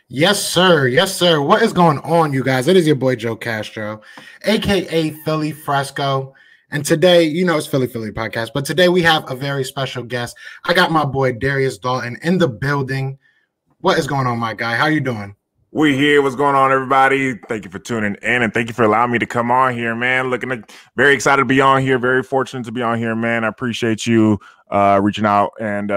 Yes, sir. Yes, sir. What is going on, you guys? It is your boy Joe Castro, aka Philly Fresco. And today, it's Philly podcast, but today we have a very special guest. I got my boy Darius Daulton in the building. What is going on, my guy? How you doing? We here. What's going on, everybody? Thank you for tuning in, and thank you for allowing me to come on here, man. Very excited to be on here. Very fortunate to be on here, man. I appreciate you reaching out and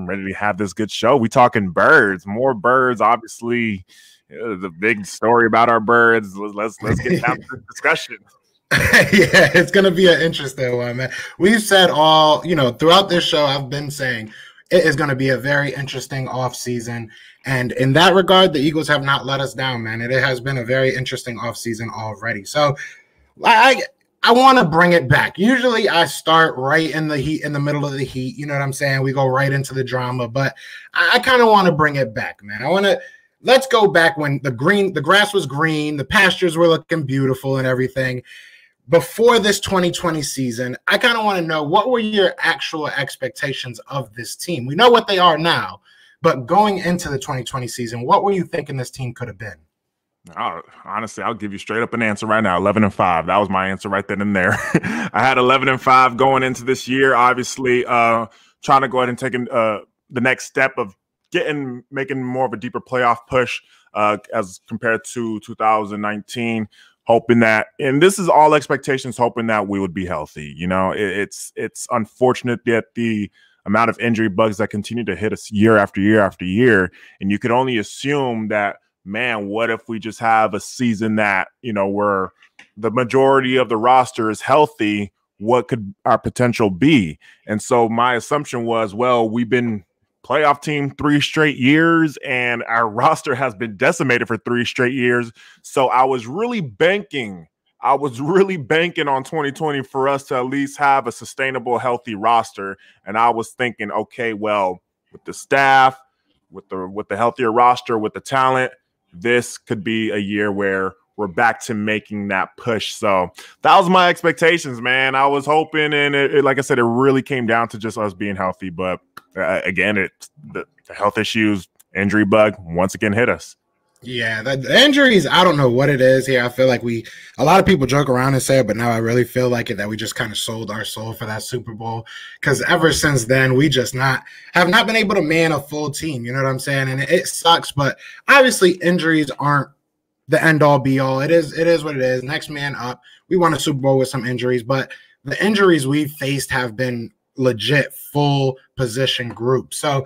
ready to have this good show. We talking birds, more birds. Obviously, the big story about our birds. Let's get down to the discussion. Yeah, it's gonna be an interesting one, man. We've said throughout this show, I've been saying it is going to be a very interesting offseason. And in that regard, the Eagles have not let us down, man. It has been a very interesting offseason already. So I want to bring it back. Usually I start right in the heat, in the middle of the heat. You know what I'm saying? We go right into the drama, but I kind of want to bring it back, man. Let's go back when the grass was green, the pastures were looking beautiful and everything. Before this 2020 season, I kind of want to know, what were your actual expectations of this team? We know what they are now, but going into the 2020 season, what were you thinking this team could have been? Honestly, I'll give you straight up an answer right now. 11-5. That was my answer right then and there. I had 11-5 going into this year. Obviously, trying to go ahead and take the next step of making more of a deeper playoff push as compared to 2019. Hoping that, and this is all expectations, hoping that we would be healthy. You know, it's unfortunate that the amount of injury bugs that continue to hit us year after year after year, and you could only assume that, man, what if we just have a season that, where the majority of the roster is healthy? What could our potential be? And so my assumption was, well, we've been playoff team 3 straight years, and our roster has been decimated for 3 straight years. So I was really banking on 2020 for us to at least have a sustainable, healthy roster. And I was thinking, okay, well, with the staff, with the healthier roster, with the talent, this could be a year where we're back to making that push. So that was my expectations, man. I was hoping, and like I said, it really came down to just us being healthy. But again, the health issues, injury bug once again hit us. Yeah, the injuries, I don't know what it is here. I feel like a lot of people joke around and say it, but now I really feel like it, that we just kind of sold our soul for that Super Bowl. Because ever since then, we just have not been able to man a full team. You know what I'm saying? And it sucks, but obviously injuries aren't the end all be all. It is what it is. Next man up. We won a Super Bowl with some injuries, but the injuries we've faced have been legit full position groups. So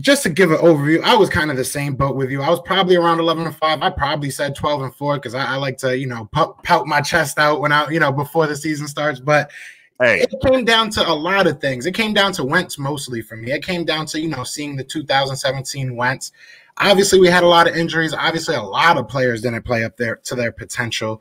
just to give an overview, I was kind of the same boat with you. I was probably around 11-5. I probably said 12-4 because I like to, pout my chest out when before the season starts. But hey, it came down to a lot of things. It came down to Wentz mostly for me. It came down to, seeing the 2017 Wentz. Obviously, we had a lot of injuries. Obviously, a lot of players didn't play up there to their potential.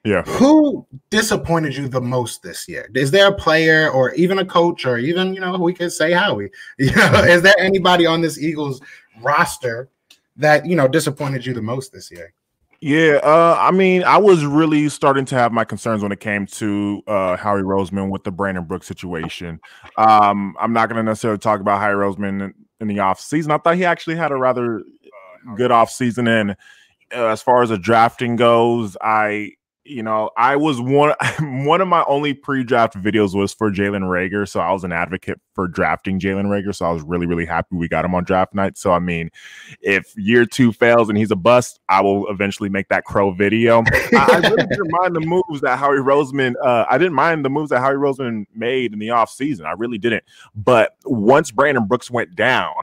Yeah. Who disappointed you the most this year? Is there a player or even a coach or even, we could say Howie? Is there anybody on this Eagles roster that, disappointed you the most this year? Yeah, I was really starting to have my concerns when it came to Howie Roseman with the Brandon Brooks situation. I'm not going to necessarily talk about Howie Roseman in the offseason. I thought he actually had a rather good offseason. And as far as the drafting goes, I was one of my only pre-draft videos was for Jalen Reagor. So I was an advocate for drafting Jalen Reagor. So I was really, really happy we got him on draft night. So, I mean, if year 2 fails and he's a bust, I will eventually make that Crow video. I really didn't mind the moves that Howie Roseman, made in the offseason. I really didn't. But once Brandon Brooks went down,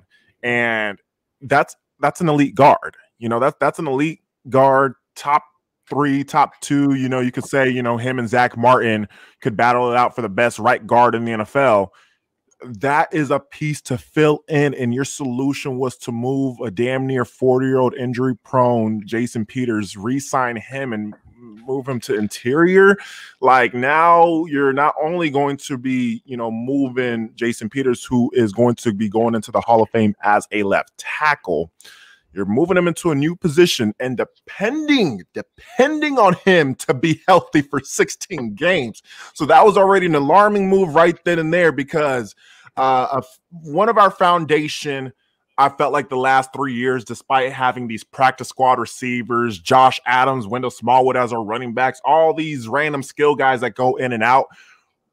and that's an elite guard, that's an elite guard, top 3, top 2, you could say, him and Zach Martin could battle it out for the best right guard in the NFL. That is a piece to fill in, and your solution was to move a damn near 40-year-old injury-prone Jason Peters, re-sign him and move him to interior. Like, now you're not only going to be, moving Jason Peters, who is going to be going into the Hall of Fame as a left tackle. You're moving him into a new position and depending on him to be healthy for 16 games. So that was already an alarming move right then and there, because one of our foundation I felt like the last 3 years, despite having these practice squad receivers, Josh Adams, Wendell Smallwood as our running backs, all these random skill guys that go in and out,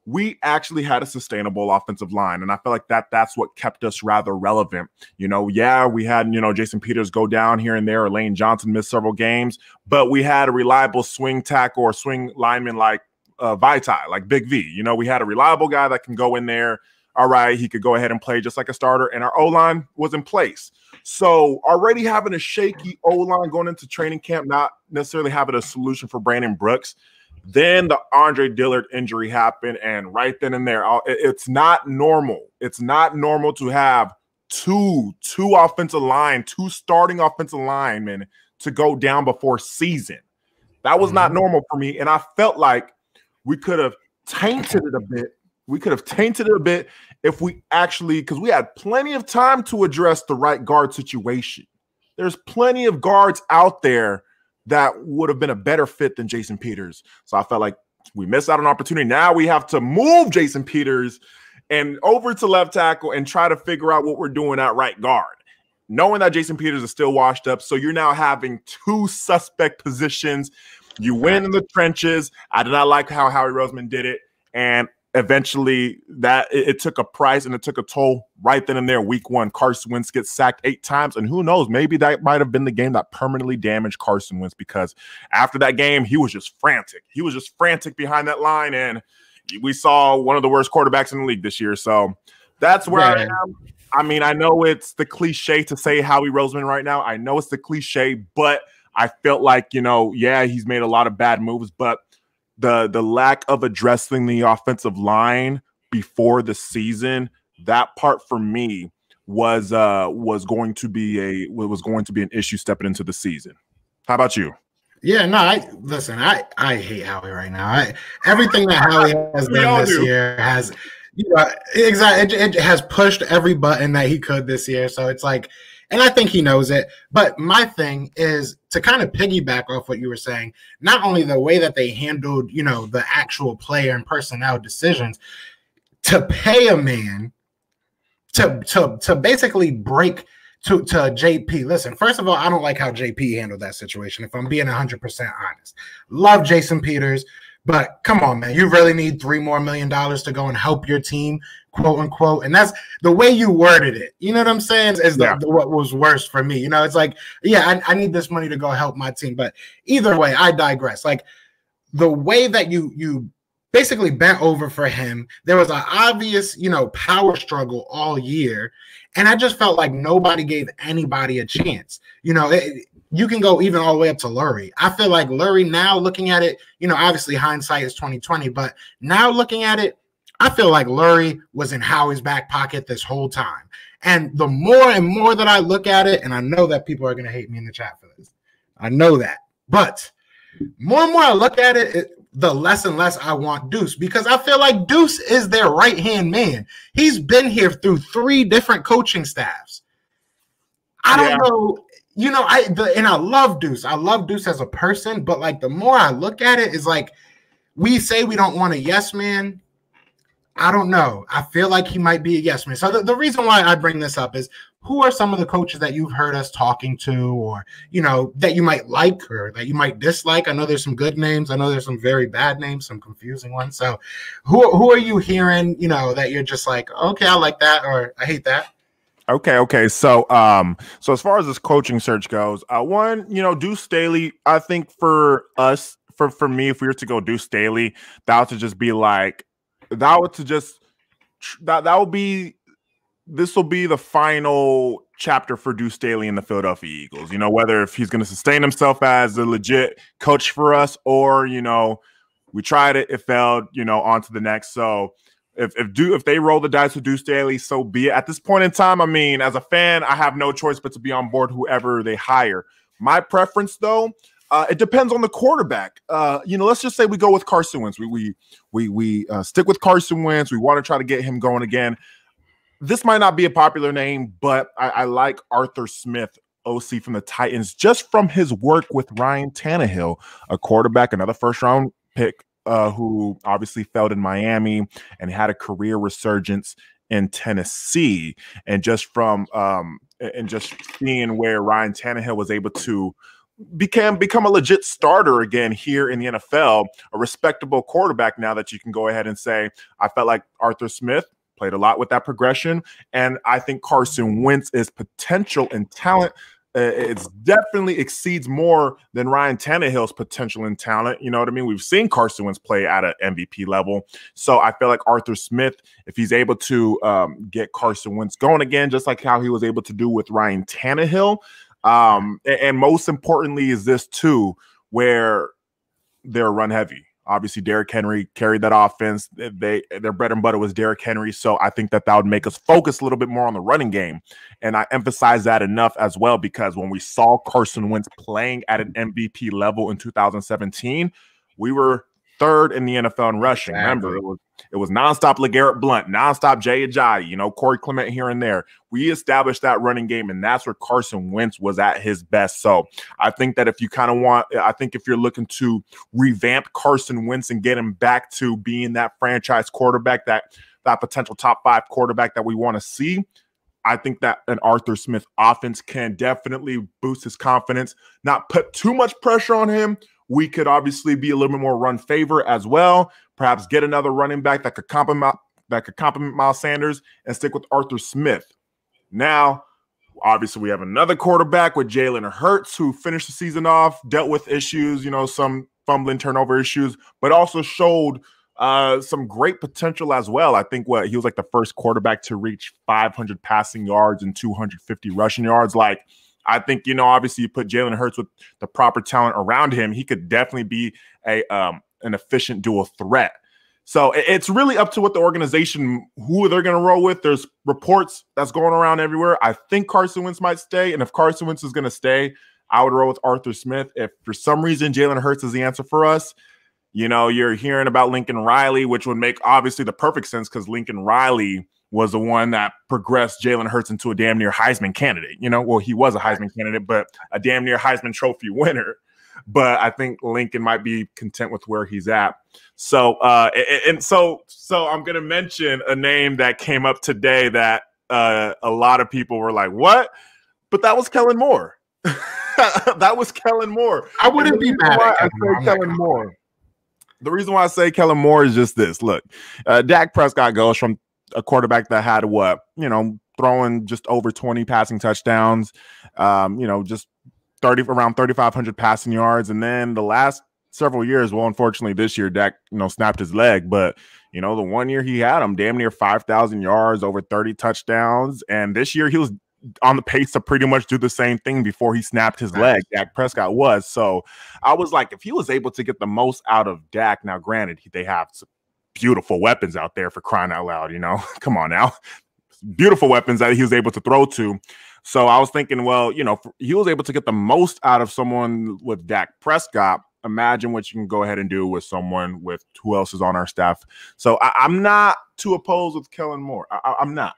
we actually had a sustainable offensive line. And I feel like that's what kept us rather relevant. We had, Jason Peters go down here and there, or Lane Johnson missed several games, but we had a reliable swing tackle or swing lineman like Vitae, like Big V. We had a reliable guy that can go in there. All right, he could go ahead and play just like a starter, and our O-line was in place. So already having a shaky O-line going into training camp, not necessarily having a solution for Brandon Brooks, then the Andre Dillard injury happened, and right then and there, it's not normal. It's not normal to have two starting offensive linemen to go down before season. That was not normal for me, and I felt like we could have tainted it a bit. If we actually, because we had plenty of time to address the right guard situation. There's plenty of guards out there that would have been a better fit than Jason Peters. So I felt like we missed out on an opportunity. Now we have to move Jason Peters and over to left tackle and try to figure out what we're doing at right guard, knowing that Jason Peters is still washed up. So you're now having two suspect positions. You win in the trenches. I did not like how Howie Roseman did it. And eventually that it took a price and it took a toll right then and there. Week 1, Carson Wentz gets sacked 8 times. And who knows, maybe that might have been the game that permanently damaged Carson Wentz, because after that game, he was just frantic. He was just frantic behind that line. And we saw one of the worst quarterbacks in the league this year. So that's where I am. I mean, I know it's the cliche to say Howie Roseman right now. I know it's the cliche, but I felt like, he's made a lot of bad moves, but the lack of addressing the offensive line before the season, that part for me was going to be an issue stepping into the season. How about you? Yeah, no, I hate Howie right now. Everything that Howie has done this year has, exactly, it has pushed every button that he could this year. So it's like, and I think he knows it. But my thing is to kind of piggyback off what you were saying, not only the way that they handled, the actual player and personnel decisions, to pay a man to basically break to JP. Listen, first of all, I don't like how JP handled that situation, if I'm being 100% honest. Love Jason Peters, but come on, man, you really need $3 more million to go and help your team, quote unquote. And that's the way you worded it. You know what I'm saying? Is what was worse for me. It's like, I need this money to go help my team. But either way, I digress. Like the way that you basically bent over for him, there was an obvious, power struggle all year. And I just felt like nobody gave anybody a chance. You can go even all the way up to Lurie. I feel like Lurie now looking at it, obviously hindsight is 2020, but now looking at it, I feel like Lurie was in Howie's back pocket this whole time. And the more and more that I look at it, and I know that people are going to hate me in the chat for this. I know that. But more and more I look at it, the less and less I want Deuce, because I feel like Deuce is their right-hand man. He's been here through 3 different coaching staffs. I don't know. And I love Deuce. I love Deuce as a person, but like the more I look at it, is like we say we don't want a yes man. I don't know. I feel like he might be a yes man. So the reason why I bring this up is, who are some of the coaches that you've heard us talking to, or, that you might like or that you might dislike? I know there's some good names. I know there's some very bad names, some confusing ones. So who are you hearing, that you're just like, okay, I like that, or I hate that? Okay. So as far as this coaching search goes, one, Deuce Staley, I think for us, for me, if we were to go Deuce Staley, this will be the final chapter for Deuce Staley and the Philadelphia Eagles. Whether if he's going to sustain himself as a legit coach for us, or, we tried it, it failed, on to the next. So if they roll the dice with Deuce Staley, so be it. At this point in time, I mean, as a fan, I have no choice but to be on board whoever they hire. My preference, though, it depends on the quarterback. Let's just say we go with Carson Wentz. We stick with Carson Wentz. We want to try to get him going again. This might not be a popular name, but I like Arthur Smith, OC from the Titans, just from his work with Ryan Tannehill, a quarterback, another first-round pick, who obviously failed in Miami and had a career resurgence in Tennessee. And just from and just seeing where Ryan Tannehill was able to become a legit starter again here in the NFL, a respectable quarterback now that you can go ahead and say, I felt like Arthur Smith played a lot with that progression. And I think Carson Wentz is potential and talent. It's definitely exceeds more than Ryan Tannehill's potential and talent. You know what I mean? We've seen Carson Wentz play at an MVP level. So I feel like Arthur Smith, if he's able to get Carson Wentz going again, just like how he was able to do with Ryan Tannehill. And most importantly is this too, where they're run heavy. Obviously, Derrick Henry carried that offense. Their bread and butter was Derrick Henry. So I think that would make us focus a little bit more on the running game. And I emphasize that enough as well, because when we saw Carson Wentz playing at an MVP level in 2017, we were third in the NFL in rushing. Exactly. Remember, it was nonstop LeGarrette Blount, nonstop Jay Ajayi, Corey Clement here and there. We established that running game, and that's where Carson Wentz was at his best. So I think that if you if you're looking to revamp Carson Wentz and get him back to being that franchise quarterback, that potential top 5 quarterback that we want to see, I think that an Arthur Smith offense can definitely boost his confidence, not put too much pressure on him. We could obviously be a little bit more run favor as well. Perhaps get another running back that could complement Miles Sanders and stick with Arthur Smith. Now, obviously, we have another quarterback with Jalen Hurts, who finished the season off, dealt with issues, some fumbling turnover issues, but also showed some great potential as well. I think he was like the first quarterback to reach 500 passing yards and 250 rushing yards. I think, obviously you put Jalen Hurts with the proper talent around him, he could definitely be an efficient dual threat. So it's really up to what the organization, who they're going to roll with. There's reports that's going around everywhere. I think Carson Wentz might stay. And if Carson Wentz is going to stay, I would roll with Arthur Smith. If for some reason Jalen Hurts is the answer for us, you're hearing about Lincoln Riley, which would make obviously the perfect sense, because Lincoln Riley was the one that progressed Jalen Hurts into a damn near Heisman candidate. Well, he was a Heisman candidate, but a damn near Heisman Trophy winner. But I think Lincoln might be content with where he's at. So, so I'm going to mention a name that came up today that a lot of people were like, what? But that was Kellen Moore. That was Kellen Moore. I wouldn't be mad at Kellen Moore. The reason why I say Kellen Moore is just this. Look, Dak Prescott goes from a quarterback that had throwing just over 20 passing touchdowns, just around 3,500 passing yards. And then the last several years, well, unfortunately this year, Dak, snapped his leg, but the 1 year he had him damn near 5,000 yards, over 30 touchdowns. And this year he was on the pace to pretty much do the same thing before he snapped his leg. Dak Prescott was. So I was like, if he was able to get the most out of Dak, now granted, they have some beautiful weapons out there, for crying out loud, come on now, beautiful weapons that he was able to throw to. So I was thinking, well, he was able to get the most out of someone with Dak Prescott. Imagine what you can go ahead and do with someone with who else is on our staff. So I'm not too opposed with Kellen Moore. I'm not.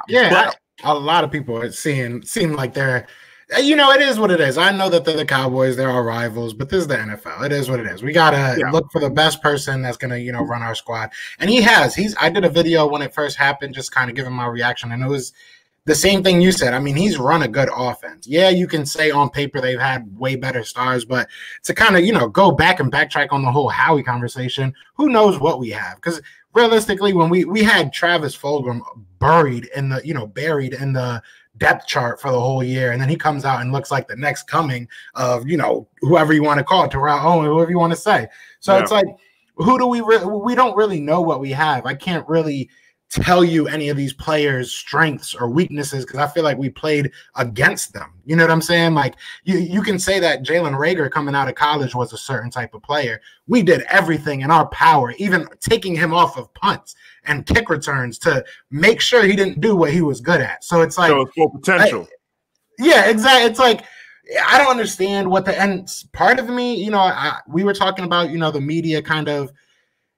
Yeah, but a lot of people seem like they're, it is what it is. I know that they're the Cowboys, they're our rivals, but this is the NFL. It is what it is. We gotta look for the best person that's gonna, run our squad. And he has. I did a video when it first happened, just kind of giving my reaction, and it was the same thing you said. I mean, he's run a good offense. Yeah, you can say on paper they've had way better stars, but to kind of, go back and backtrack on the whole Howie conversation, who knows what we have? Because realistically, when we had Travis Fulgham buried in the depth chart for the whole year, and then he comes out and looks like the next coming of, whoever you want to call it, Terrell Owen, whoever you want to say. So it's like, who do we don't really know what we have. I can't really tell you any of these players' strengths or weaknesses, because I feel like we played against them. You know what I'm saying? Like you can say that Jalen Reagor coming out of college was a certain type of player. We did everything in our power, even taking him off of punts and kick returns to make sure he didn't do what he was good at. So it's like full potential. Yeah, exactly. It's like, I don't understand and part of me, we were talking about, the media kind of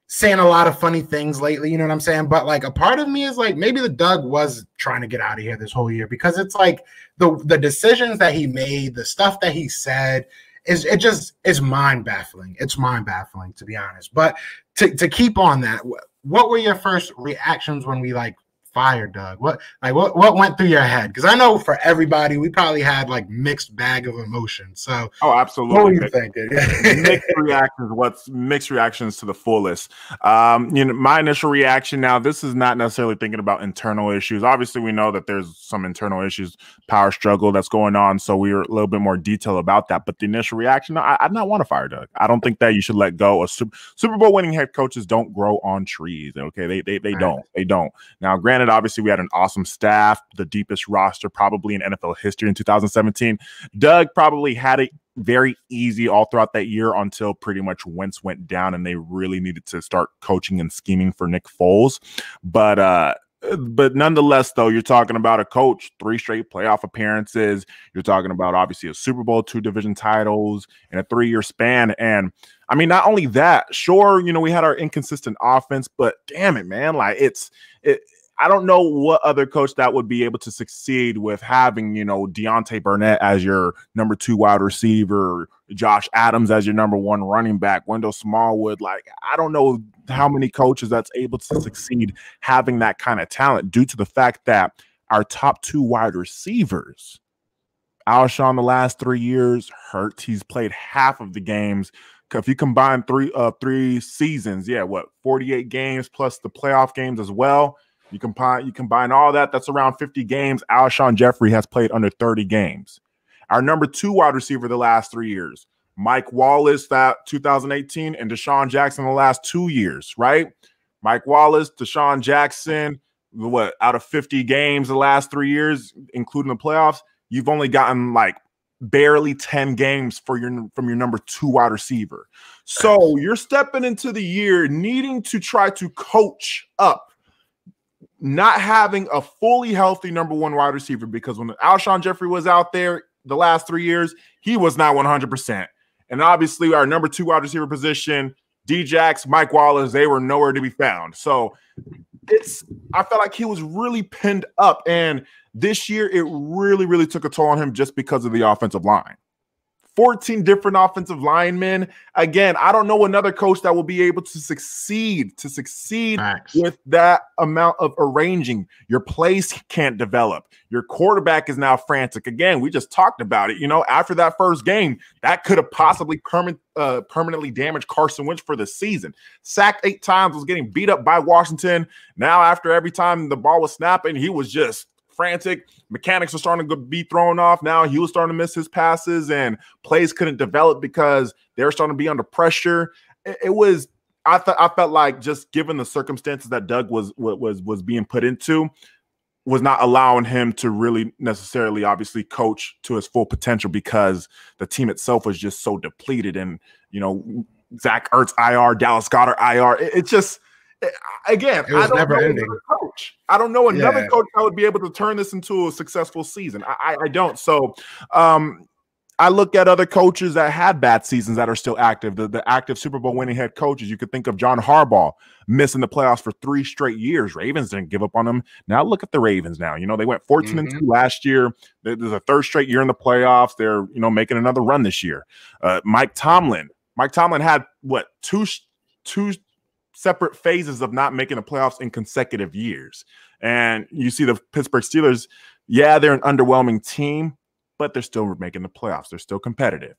saying a lot of funny things lately, you know what I'm saying? But like a part of me is like, maybe the Doug was trying to get out of here this whole year, because it's like the decisions that he made, the stuff that he said is mind baffling. It's mind baffling, to be honest. But to keep on that, what were your first reactions when we fire Doug? What went through your head? Because I know for everybody, we probably had like mixed bag of emotions. So, absolutely. What were you thinking? Mixed reactions to the fullest. My initial reaction. Now, this is not necessarily thinking about internal issues. Obviously, we know that there's some internal issues, power struggle that's going on. So we're a little bit more detail about that. But the initial reaction, I'd not want to fire Doug. I don't think that you should let go. Super Bowl winning head coaches don't grow on trees. Okay, they don't. They don't. Now, granted, obviously, we had an awesome staff, the deepest roster probably in NFL history in 2017. Doug probably had it very easy all throughout that year until pretty much Wentz went down and they really needed to start coaching and scheming for Nick Foles. But nonetheless, though, you're talking about a coach, 3 straight playoff appearances. You're talking about obviously a Super Bowl, 2 division titles in a 3-year span. And I mean, not only that, sure, we had our inconsistent offense, but damn it, man, like I don't know what other coach that would be able to succeed with having, Deontay Burnett as your number 2 wide receiver, Josh Adams as your number 1 running back, Wendell Smallwood. Like, I don't know how many coaches that's able to succeed having that kind of talent due to the fact that our top 2 wide receivers, Alshon the last 3 years, Hurts, he's played half of the games. If you combine 3 seasons, 48 games plus the playoff games as well. You combine all that, that's around 50 games. Alshon Jeffrey has played under 30 games. Our number 2 wide receiver the last 3 years, Mike Wallace, that 2018, and Deshaun Jackson the last 2 years, right? Mike Wallace, Deshaun Jackson, out of 50 games the last 3 years, including the playoffs, you've only gotten like barely 10 games from your number 2 wide receiver. So you're stepping into the year needing to try to coach up, not having a fully healthy number 1 wide receiver, because when Alshon Jeffrey was out there the last 3 years, he was not 100%. And obviously our number 2 wide receiver position, D-Jax, Mike Wallace, they were nowhere to be found. So I felt like he was really pinned up. And this year it really, really took a toll on him just because of the offensive line. 14 different offensive linemen. Again, I don't know another coach that will be able to succeed Facts. with that amount of arranging. Your plays can't develop. Your quarterback is now frantic. Again, we just talked about it. After that first game, that could have possibly permanently damaged Carson Wentz for the season. Sacked 8 times, was getting beat up by Washington. Now, after every time the ball was snapping, he was just frantic. Mechanics were starting to be thrown off. Now he was starting to miss his passes and plays couldn't develop because they were starting to be under pressure. I felt like, just given the circumstances that Doug was being put into, was not allowing him to really necessarily obviously coach to his full potential, because the team itself was just so depleted. And, Zach Ertz IR, Dallas Goedert IR. It's just, again, I don't know another coach. I don't know another coach that would be able to turn this into a successful season. I don't. So I look at other coaches that had bad seasons that are still active. The active Super Bowl winning head coaches. You could think of John Harbaugh missing the playoffs for 3 straight years. Ravens didn't give up on them. Now look at the Ravens now. They went 14-2 last year. There's a 3rd straight year in the playoffs. They're, making another run this year. Mike Tomlin had two separate phases of not making the playoffs in consecutive years. And you see the Pittsburgh Steelers, they're an underwhelming team, but they're still making the playoffs. They're still competitive.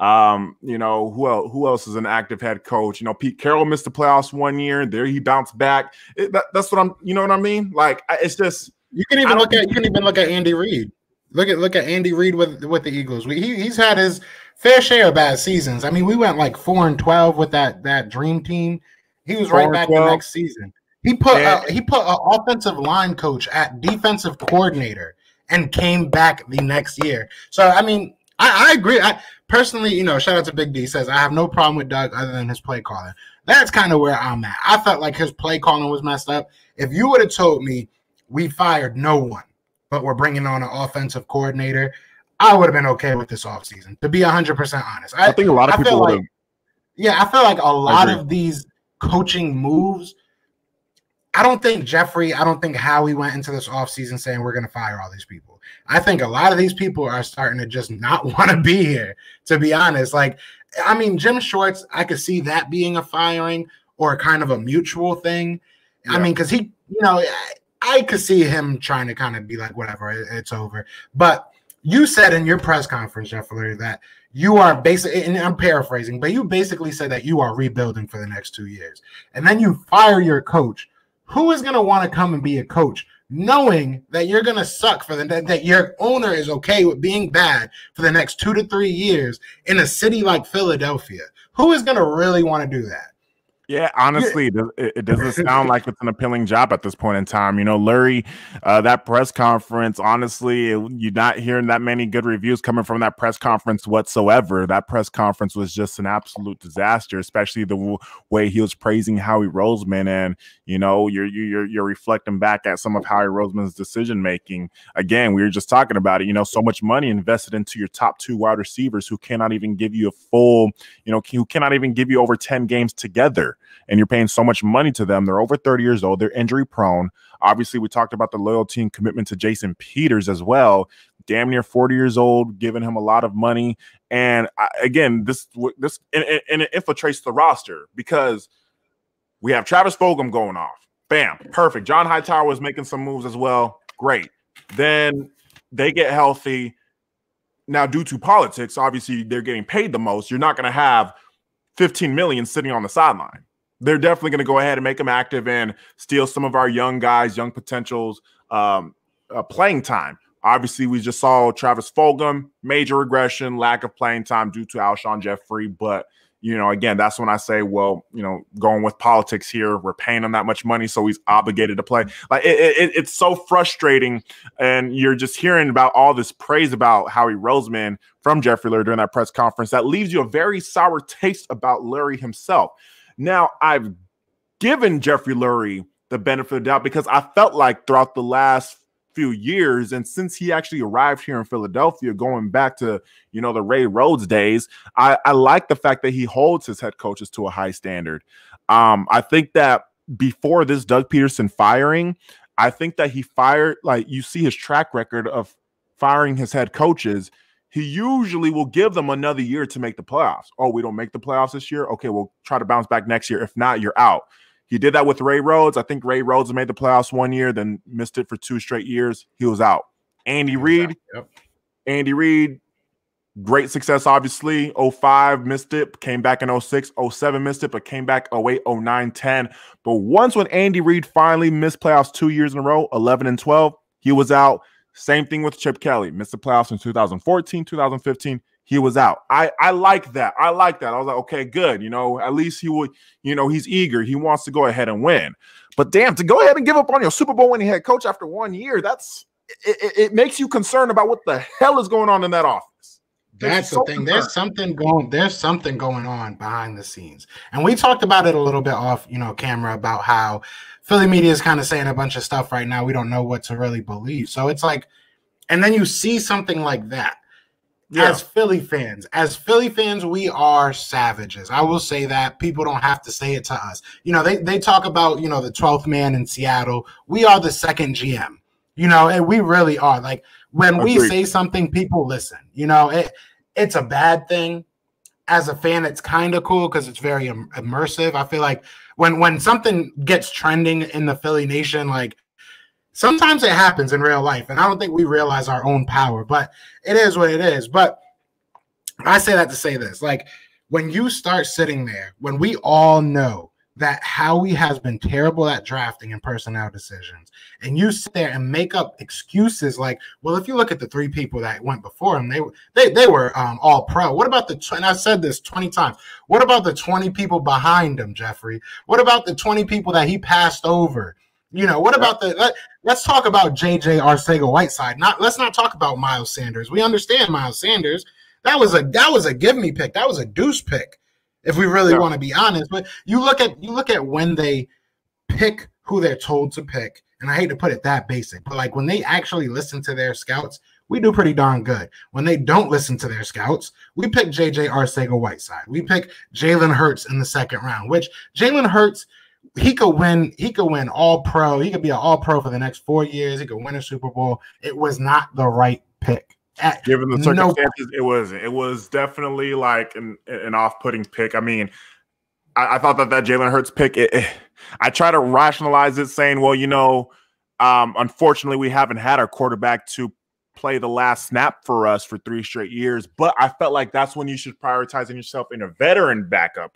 Who else is an active head coach? Pete Carroll missed the playoffs 1 year. There he bounced back. That's what you know what I mean? Like, it's just, you can even look at Andy Reid. Look at Andy Reid with the Eagles. He's had his fair share of bad seasons. I mean, we went like 4-12 with that dream team. He was right back the next season. He put an offensive line coach at defensive coordinator and came back the next year. So, I mean, I agree. I personally, shout out to Big D, says, I have no problem with Doug other than his play calling. That's kind of where I'm at. I felt like his play calling was messed up. If you would have told me we fired no one, but we're bringing on an offensive coordinator, I would have been okay with this offseason, to be 100% honest. I think a lot of people would have. Yeah, I feel like a lot of these coaching moves, I don't think Howie went into this offseason saying we're going to fire all these people. I think a lot of these people are starting to just not want to be here, to be honest. Like, I mean, Jim Schwartz, I could see that being a firing or kind of a mutual thing. Yeah. I mean, because he, I could see him trying to kind of be like, whatever, it's over. But you said in your press conference, Jeff Lurie, that you are basically, and I'm paraphrasing, but you basically said that you are rebuilding for the next 2 years. And then you fire your coach. Who is going to want to come and be a coach knowing that you're going to suck for that your owner is okay with being bad for the next 2 to 3 years in a city like Philadelphia? Who is going to really want to do that? Yeah, honestly, it doesn't sound like it's an appealing job at this point in time. You know, Lurie, that press conference, honestly, you're not hearing that many good reviews coming from that press conference whatsoever. That press conference was just an absolute disaster, especially the way he was praising Howie Roseman. And, you know, you're reflecting back at some of Howie Roseman's decision making. Again, we were just talking about it, you know, so much money invested into your top 2 wide receivers who cannot even give you a full, you know, who cannot even give you over 10 games together. And you're paying so much money to them. They're over 30 years old. They're injury prone. Obviously, we talked about the loyalty and commitment to Jason Peters as well. Damn near 40 years old, giving him a lot of money. And again, this it infiltrates the roster because we have Travis Fulgham going off. Bam, perfect. John Hightower was making some moves as well. Great. Then they get healthy. Now, due to politics, obviously they're getting paid the most. You're not going to have $15 million sitting on the sideline. They're definitely going to go ahead and make them active and steal some of our young guys, young potentials, playing time. Obviously, we just saw Travis Fulgham, major regression, lack of playing time due to Alshon Jeffrey. But, you know, again, that's when I say, well, you know, going with politics here, we're paying him that much money, so he's obligated to play. Like it's so frustrating, and you're just hearing about all this praise about Howie Roseman from Jeffrey Lurie during that press conference that leaves you a very sour taste about Lurie himself. Now, I've given Jeffrey Lurie the benefit of the doubt because I felt like throughout the last few years, and since he actually arrived here in Philadelphia, going back to, you know, the Ray Rhodes days, I like the fact that he holds his head coaches to a high standard. I think that before this Doug Peterson firing, I think that he fired, like you see his track record of firing his head coaches, he usually will give them another year to make the playoffs. Oh, we don't make the playoffs this year? Okay, we'll try to bounce back next year. If not, you're out. He did that with Ray Rhodes. I think Ray Rhodes made the playoffs 1 year, then missed it for 2 straight years. He was out. Andy Reid, great success, obviously. 05 missed it, came back in 06. 07 missed it, but came back 08, 09, 10. But once when Andy Reid finally missed playoffs 2 years in a row, 11 and 12, he was out. Same thing with Chip Kelly. Missed the playoffs in 2014, 2015. He was out. I like that. I like that. I was like, okay, good. You know, at least he would, you know, he's eager. He wants to go ahead and win. But damn, to go ahead and give up on your Super Bowl winning head coach after 1 year, it makes you concerned about what the hell is going on in that office. That's the thing. There's something going on behind the scenes. And we talked about it a little bit off, you know, camera about how Philly media is kind of saying a bunch of stuff right now. We don't know what to really believe. So it's like, and then you see something like that. Yeah. As Philly fans, we are savages. I will say that. People don't have to say it to us. You know, they talk about, you know, the 12th man in Seattle. We are the second GM, you know, and we really are. Like, when we say something, people listen. You know, it's a bad thing. As a fan, it's kind of cool because it's very immersive. I feel like when something gets trending in the Philly nation, like, sometimes it happens in real life, and I don't think we realize our own power, but it is what it is. But I say that to say this. Like, when you start sitting there, when we all know that Howie has been terrible at drafting and personnel decisions, and you sit there and make up excuses like, well, if you look at the 3 people that went before him, they were all pro. What about and I've said this 20 times, what about the 20 people behind him, Jeffrey? What about the 20 people that he passed over? You know, what about let's talk about JJ Arcega-Whiteside. Let's not talk about Miles Sanders. We understand Miles Sanders. That was a give me pick. That was a deuce pick, if we really want to be honest. But you look at when they pick who they're told to pick, and I hate to put it that basic, but like when they actually listen to their scouts, we do pretty darn good. When they don't listen to their scouts, we pick JJ Arcega-Whiteside. We pick Jalen Hurts in the 2nd round, which Jalen Hurts, he could win all pro. He could be an all pro for the next 4 years. He could win a Super Bowl. It was not the right pick. Given the circumstances, it was definitely like an off-putting pick. I mean, I thought that Jalen Hurts pick, I try to rationalize it saying, well, you know, Unfortunately, we haven't had our quarterback to play the last snap for us for 3 straight years, but I felt like that's when you should prioritize yourself in a veteran backup.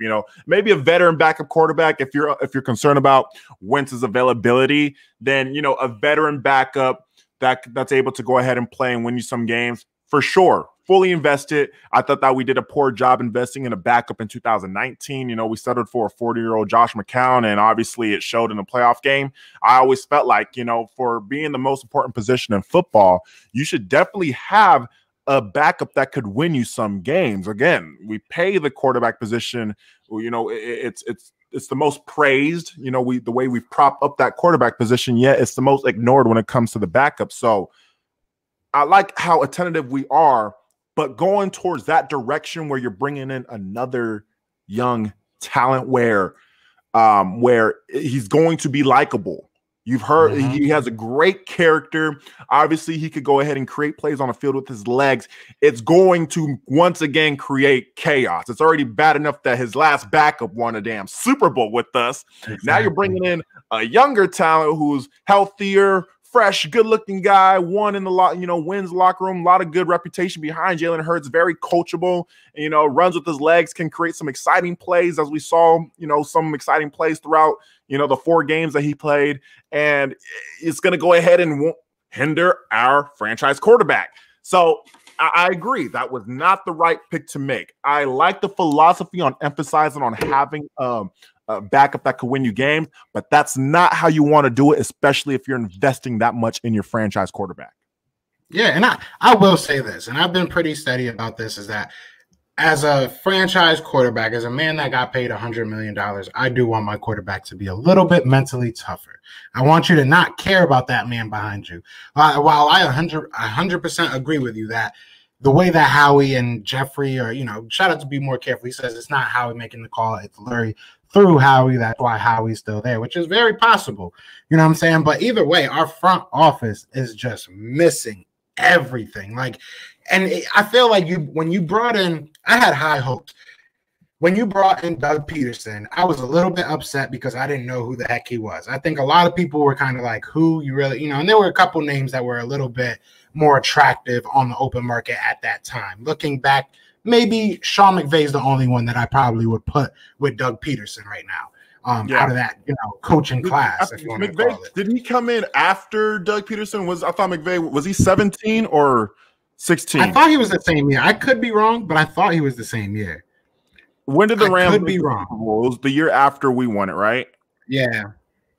Maybe a veteran backup quarterback. If you're concerned about Wentz's availability, then a veteran backup that's able to go ahead and play and win you some games for sure. Fully invested. I thought that we did a poor job investing in a backup in 2019. We settled for a 40-year-old Josh McCown, and obviously it showed in the playoff game. I always felt like, for being the most important position in football, you should definitely have a backup that could win you some games. Again, we pay the quarterback position. It's the most praised. The way we prop up that quarterback position, yet it's the most ignored when it comes to the backup. So I like how attentive we are. But going towards that direction where you're bringing in another young talent where he's going to be likable. You've heard he has a great character. Obviously, he could go ahead and create plays on the field with his legs. It's going to once again create chaos. It's already bad enough that his last backup won a damn Super Bowl with us. Exactly. Now you're bringing in a younger talent who's healthier, fresh, good-looking guy, wins the locker room, a lot of good reputation behind Jalen Hurts, very coachable, runs with his legs, can create some exciting plays, as we saw, some exciting plays throughout, the 4 games that he played, and it's going to go ahead and won't hinder our franchise quarterback. So I agree. That was not the right pick to make. I like the philosophy on emphasizing on having backup that could win you games, but that's not how you want to do it, especially if you're investing that much in your franchise quarterback. Yeah, and I will say this, and I've been pretty steady about this, is that as a franchise quarterback, as a man that got paid $100 million, I do want my quarterback to be a little bit mentally tougher. I want you to not care about that man behind you. While I 100% agree with you that the way that Howie and Jeffrey shout out to Be More Careful. He says it's not Howie making the call, it's Lurie through Howie. That's why Howie's still there, which is very possible. You know what I'm saying? But either way, our front office is just missing everything. I feel like when you brought in, I had high hopes. When you brought in Doug Peterson, I was a little bit upset because I didn't know who the heck he was. I think a lot of people were kind of like, who you really, and there were a couple names that were a little bit more attractive on the open market at that time. Looking back, maybe Sean McVay's the only one that I probably would put with Doug Peterson right now. Out of that, coaching class, if you want to call it. Did he come in after Doug Peterson? I thought McVay, was he 17 or 16? I thought he was the same year. I could be wrong, but I thought he was the same year. When did the Rams could be wrong? It was the year after we won it, right? Yeah.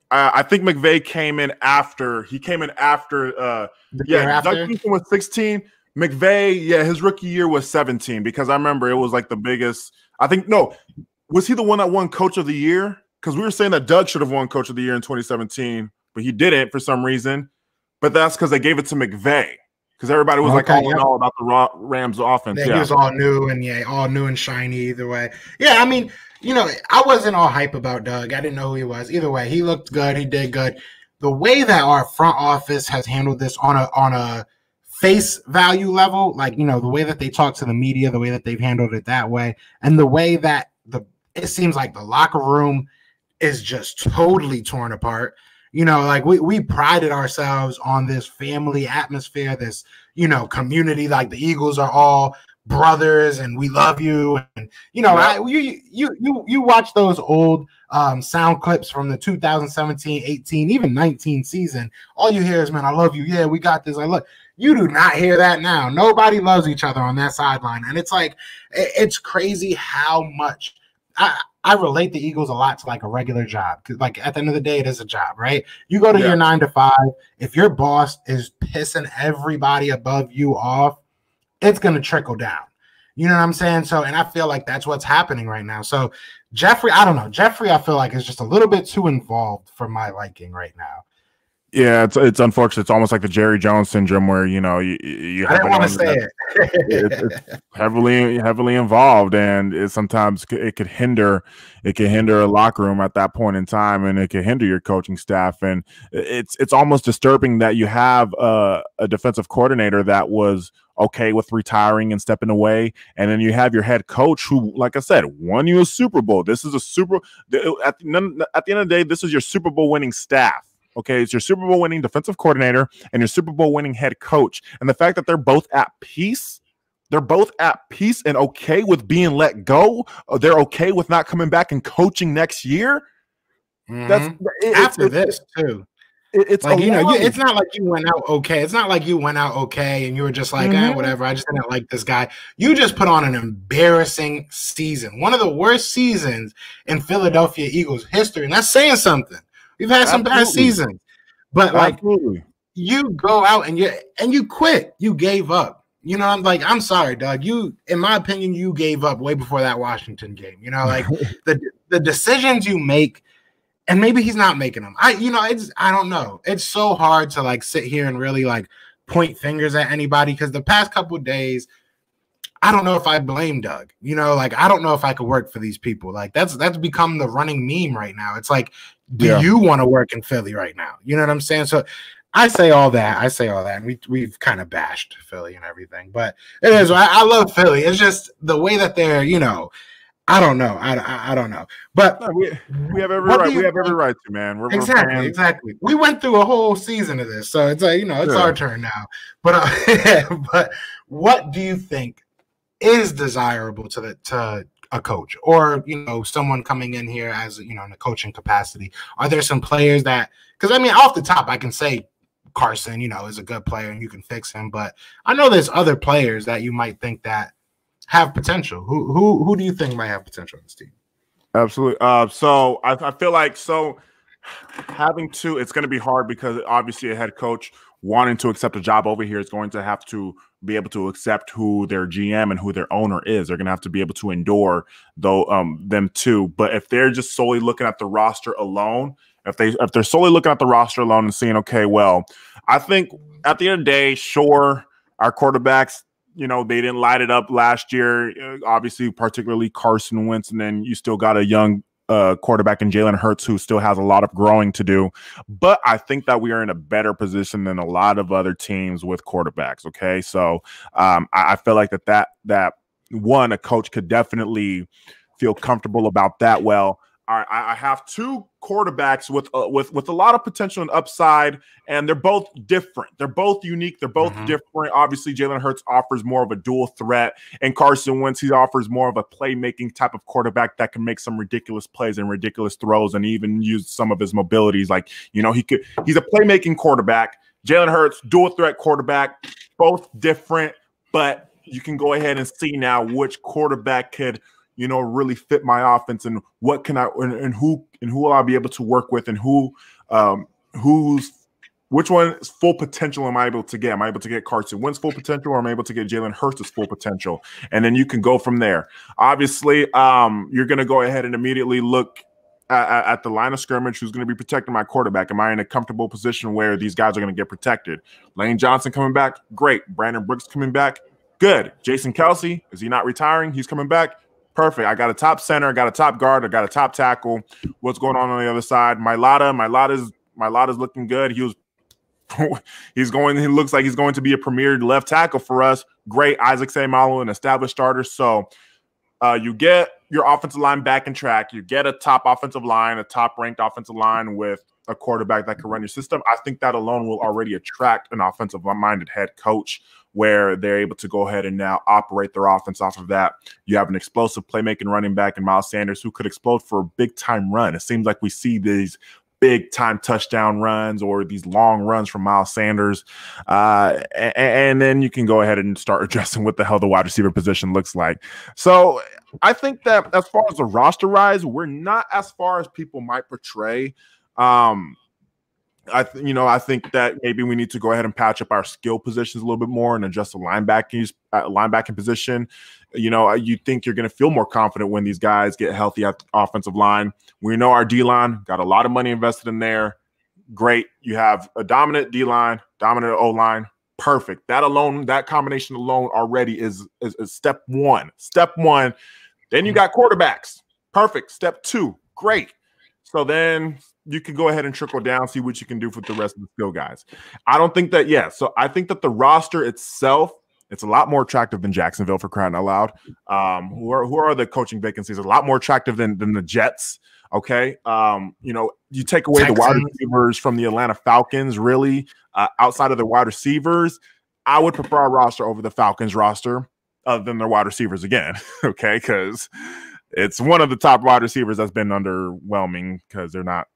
I think McVay came in after. He came in after. Doug Peterson was 16. McVay, his rookie year was 17 because I remember it was like the biggest. I think was he the one that won Coach of the Year? Because we were saying that Doug should have won Coach of the Year in 2017, but he didn't for some reason. But that's because they gave it to McVay because everybody was all about the Rams offense. He was all new and shiny either way. Yeah, I mean, I wasn't all hype about Doug. I didn't know who he was. Either way, he looked good. He did good. The way that our front office has handled this on a face value level, the way that they talk to the media, the way that they've handled it that way, and the way that it seems like the locker room is just totally torn apart. We prided ourselves on this family atmosphere, this, community, like the Eagles are all brothers and we love you. And, you watch those old sound clips from the 2017, 18, even 19 season. All you hear is, man, I love you. Yeah, we got this. You do not hear that now. Nobody loves each other on that sideline. And it's like, it's crazy how much I relate the Eagles a lot to like a regular job. Because at the end of the day, it is a job, right? You go to your 9 to 5. If your boss is pissing everybody above you off, it's going to trickle down. You know what I'm saying? So, and I feel like that's what's happening right now. So Jeffrey, I don't know. Jeffrey, I feel like is just a little bit too involved for my liking right now. Yeah, it's unfortunate. It's almost like the Jerry Jones syndrome where, you I didn't want to say it. It's heavily involved, and sometimes it could hinder a locker room at that point in time, and it could hinder your coaching staff. And it's almost disturbing that you have a defensive coordinator that was okay with retiring and stepping away, and then you have your head coach who, like I said, won you a Super Bowl. This is a at the end of the day, this is your Super Bowl winning staff. Okay, it's your Super Bowl winning defensive coordinator and your Super Bowl winning head coach. And the fact that they're both at peace and okay with being let go. They're okay with not coming back and coaching next year. After this too. It's like, it's not like you went out okay. It's not like you went out okay and you were just like, whatever. I just didn't like this guy. You just put on an embarrassing season, one of the worst seasons in Philadelphia Eagles history, and that's saying something. We've had some bad seasons, but like you go out and you quit. You gave up. I'm sorry, Doug. In my opinion, you gave up way before that Washington game. Like the decisions you make. And maybe he's not making them. I don't know. It's so hard to like sit here and really like point fingers at anybody because the past couple of days, I don't know if I blame Doug. I don't know if I could work for these people. Like that's become the running meme right now. It's like, do you want to work in Philly right now? You know what I'm saying? So I say all that. And we've kind of bashed Philly and everything, but it is. I love Philly. It's just the way that they're, I don't know. I don't know. But we have every right. We have every right to, man. Exactly. We went through a whole season of this, so it's like it's our turn now. But but what do you think is desirable to a coach or someone coming in here as in a coaching capacity? Are there some players that? Because off the top, I can say Carson, is a good player and you can fix him. But I know there's other players that you might think that have potential. Who do you think might have potential on this team? Absolutely. So I feel like having to, it's going to be hard because obviously a head coach wanting to accept a job over here is going to have to be able to accept who their GM and who their owner is. They're going to have to be able to endure them too. But if they're just solely looking at the roster alone, if they're solely looking at the roster alone and seeing, okay, well, I think at the end of the day, sure, our quarterbacks, they didn't light it up last year, obviously, particularly Carson Wentz. And then you still got a young quarterback in Jalen Hurts who still has a lot of growing to do. But I think that we are in a better position than a lot of other teams with quarterbacks. Okay. So I feel like that one, a coach could definitely feel comfortable about that. Well, I have two quarterbacks with a lot of potential and upside, and they're both different. They're both unique. They're both different. Obviously, Jalen Hurts offers more of a dual threat, and Carson Wentz, he offers more of a playmaking type of quarterback that can make some ridiculous plays and ridiculous throws, and even use some of his mobilities. Like he's a playmaking quarterback. Jalen Hurts, dual threat quarterback, both different, but you can go ahead and see now which quarterback could really fit my offense and what can I and who will I be able to work with and which one's full potential am I able to get? Am I able to get Carson Wentz full potential or am I able to get Jalen Hurts' full potential? And then you can go from there. Obviously, you're going to go ahead and immediately look at the line of scrimmage. Who's going to be protecting my quarterback? Am I in a comfortable position where these guys are going to get protected? Lane Johnson coming back? Great. Brandon Brooks coming back? Good. Jason Kelsey, is he not retiring? He's coming back? Perfect. I got a top center, I got a top guard, I got a top tackle. What's going on the other side? My Lata's looking good. He looks like he's going to be a premier left tackle for us. Great. Isaac Seumalo, an established starter. So you get your offensive line back in track. You get a top offensive line, a top ranked offensive line with a quarterback that can run your system. I think that alone will already attract an offensive minded head coach where they're able to go ahead and now operate their offense off of that. You have an explosive playmaking running back in Miles Sanders who could explode for a big-time run. It seems like we see these big-time touchdown runs or these long runs from Miles Sanders. And then you can go ahead and start addressing what the hell the wide receiver position looks like. So I think that as far as the roster rise, we're not as far as people might portray. I think that maybe we need to go ahead and patch up our skill positions a little bit more and adjust the linebacking position. You think you're going to feel more confident when these guys get healthy at the offensive line. We know our D-line got a lot of money invested in there. Great. You have a dominant D-line, dominant O-line. Perfect. That combination alone already is step one. Step one. Then you got quarterbacks. Perfect. Step two. Great. So then you can go ahead and trickle down, see what you can do with the rest of the skill guys. I don't think that, So I think that the roster itself, it's a lot more attractive than Jacksonville, for crying out loud. Who are the coaching vacancies? A lot more attractive than the Jets. Okay. You take away the wide receivers from the Atlanta Falcons, really, outside of the wide receivers, I would prefer our roster over the Falcons roster other than their wide receivers again. Okay. Because it's one of the top wide receivers that's been underwhelming because they're not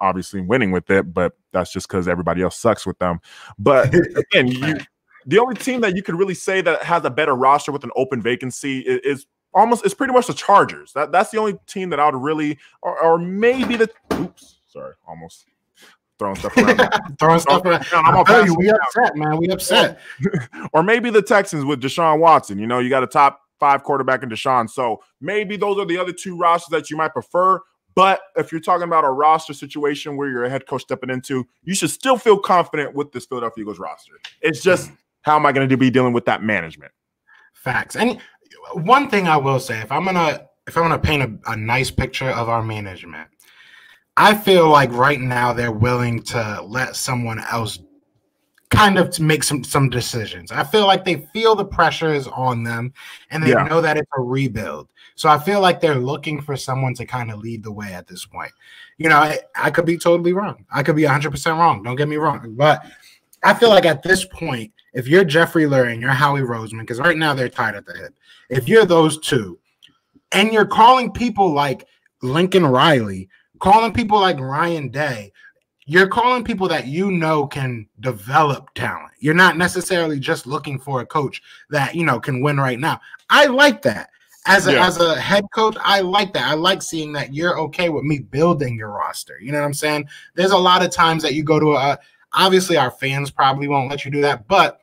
obviously winning with it, but that's just because everybody else sucks with them. But again, the only team that you could really say that has a better roster with an open vacancy is pretty much the Chargers. That's the only team that I would really, or maybe the. Oops, sorry, almost throwing stuff around. We upset, man. We upset. Or maybe the Texans with Deshaun Watson. You got a top 5 quarterback in Deshaun, so maybe those are the other 2 rosters that you might prefer. But if you're talking about a roster situation where you're a head coach stepping into, you should still feel confident with this Philadelphia Eagles roster. It's just, how am I going to be dealing with that management? Facts. And one thing I will say, if I'm gonna paint a nice picture of our management, I feel like right now they're willing to let someone else kind of to make some decisions. I feel like they feel the pressure is on them, and they know that it's a rebuild. So I feel like they're looking for someone to kind of lead the way at this point. I could be totally wrong. I could be 100% wrong. Don't get me wrong. But I feel like at this point, if you're Jeffrey Lurie and you're Howie Roseman, because right now they're tied at the hip, if you're those two, and you're calling people like Lincoln Riley, calling people like Ryan Day, you're calling people that can develop talent. You're not necessarily just looking for a coach that, can win right now. I like that. As a head coach, I like that. I like seeing that you're okay with me building your roster. You know what I'm saying? There's a lot of times that you go to obviously our fans probably won't let you do that, but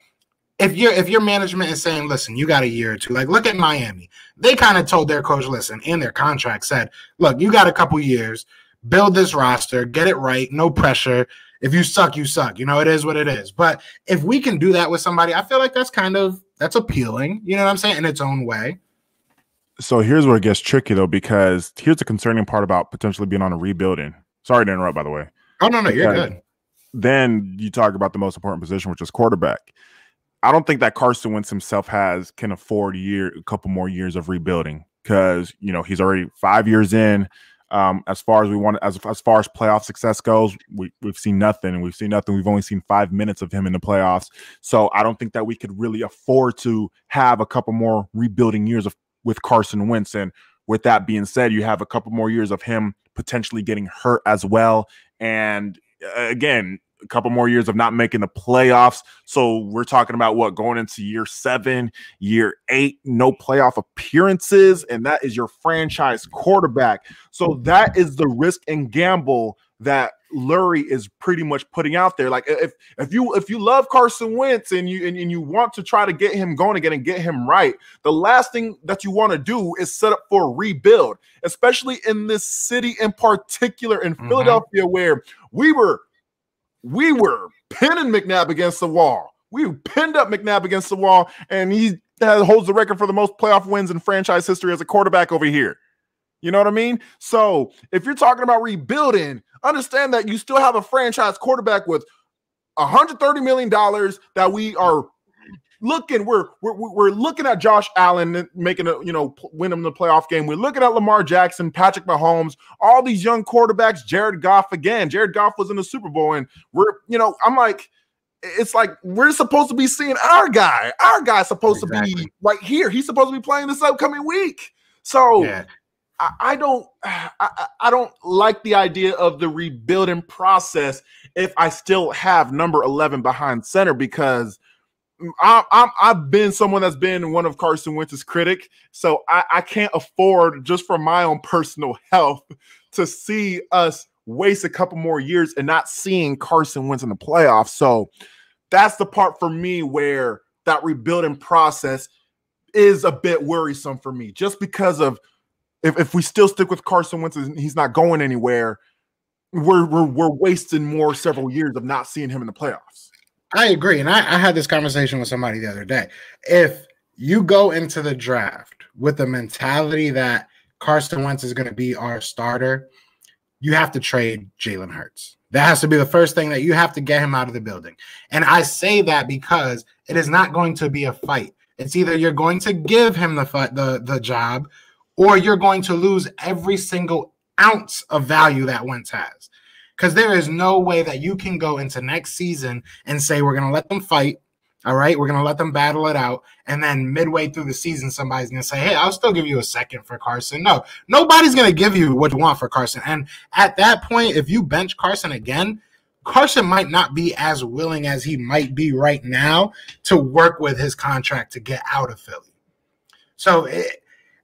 if your management is saying, listen, you got a year or two, like look at Miami. They kind of told their coach, listen, in their contract said, look, you got a couple years, build this roster, get it right, no pressure. If you suck, you suck. It is what it is. But if we can do that with somebody, I feel like that's appealing, you know what I'm saying, in its own way. So here's where it gets tricky, though, because here's the concerning part about potentially being on a rebuilding. Sorry to interrupt, by the way. Oh, no, you're good. Then you talk about the most important position, which is quarterback. I don't think that Carson Wentz himself can afford a couple more years of rebuilding because, he's already 5 years in. As far as playoff success goes, we've seen nothing. We've only seen 5 minutes of him in the playoffs. So I don't think that we could really afford to have a couple more rebuilding years with Carson Wentz. And with that being said, you have a couple more years of him potentially getting hurt as well. And again, a couple more years of not making the playoffs. So we're talking about going into year 7, year 8, no playoff appearances. And that is your franchise quarterback. So that is the risk and gamble that Lurie is pretty much putting out there. Like if you love Carson Wentz and you want to try to get him going again and get him right, the last thing that you want to do is set up for a rebuild, especially in this city in particular in Philadelphia, where we were pinning McNabb against the wall. We pinned up McNabb against the wall, and he holds the record for the most playoff wins in franchise history as a quarterback over here. You know what I mean? So if you're talking about rebuilding, understand that you still have a franchise quarterback with $130 million that we are looking. We're looking at Josh Allen making win him the playoff game. We're looking at Lamar Jackson, Patrick Mahomes, all these young quarterbacks. Jared Goff again. Jared Goff was in the Super Bowl, and I'm like, it's like we're supposed to be seeing our guy. Our guy's supposed to be right here. He's supposed to be playing this upcoming week. So. Yeah. I don't like the idea of the rebuilding process if I still have number 11 behind center, because I've been someone that's been one of Carson Wentz's critic, so I can't afford, just for my own personal health, to see us waste a couple more years and not seeing Carson Wentz in the playoffs. So that's the part for me where that rebuilding process is a bit worrisome for me, just because of if we still stick with Carson Wentz and he's not going anywhere, we're wasting several years of not seeing him in the playoffs. I agree. And I had this conversation with somebody the other day. If you go into the draft with the mentality that Carson Wentz is going to be our starter, you have to trade Jalen Hurts. That has to be the first thing, that you have to get him out of the building. And I say that because it is not going to be a fight. It's either you're going to give him the job, or you're going to lose every single ounce of value that Wentz has. Because there is no way that you can go into next season and say we're going to let them fight. All right, we're going to let them battle it out. And then midway through the season, somebody's going to say, hey, I'll still give you a second for Carson. No, nobody's going to give you what you want for Carson. And at that point, if you bench Carson again, Carson might not be as willing as he might be right now to work with his contract to get out of Philly. So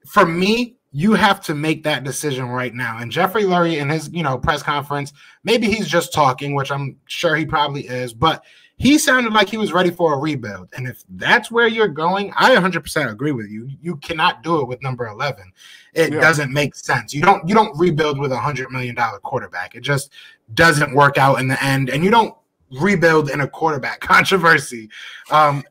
for me, you have to make that decision right now. And Jeffrey Lurie in his, press conference, maybe he's just talking, which I'm sure he probably is, but he sounded like he was ready for a rebuild. And if that's where you're going, I 100% agree with you. You cannot do it with number 11. It doesn't make sense. You don't rebuild with $100 million quarterback. It just doesn't work out in the end. And you don't rebuild in a quarterback controversy. Even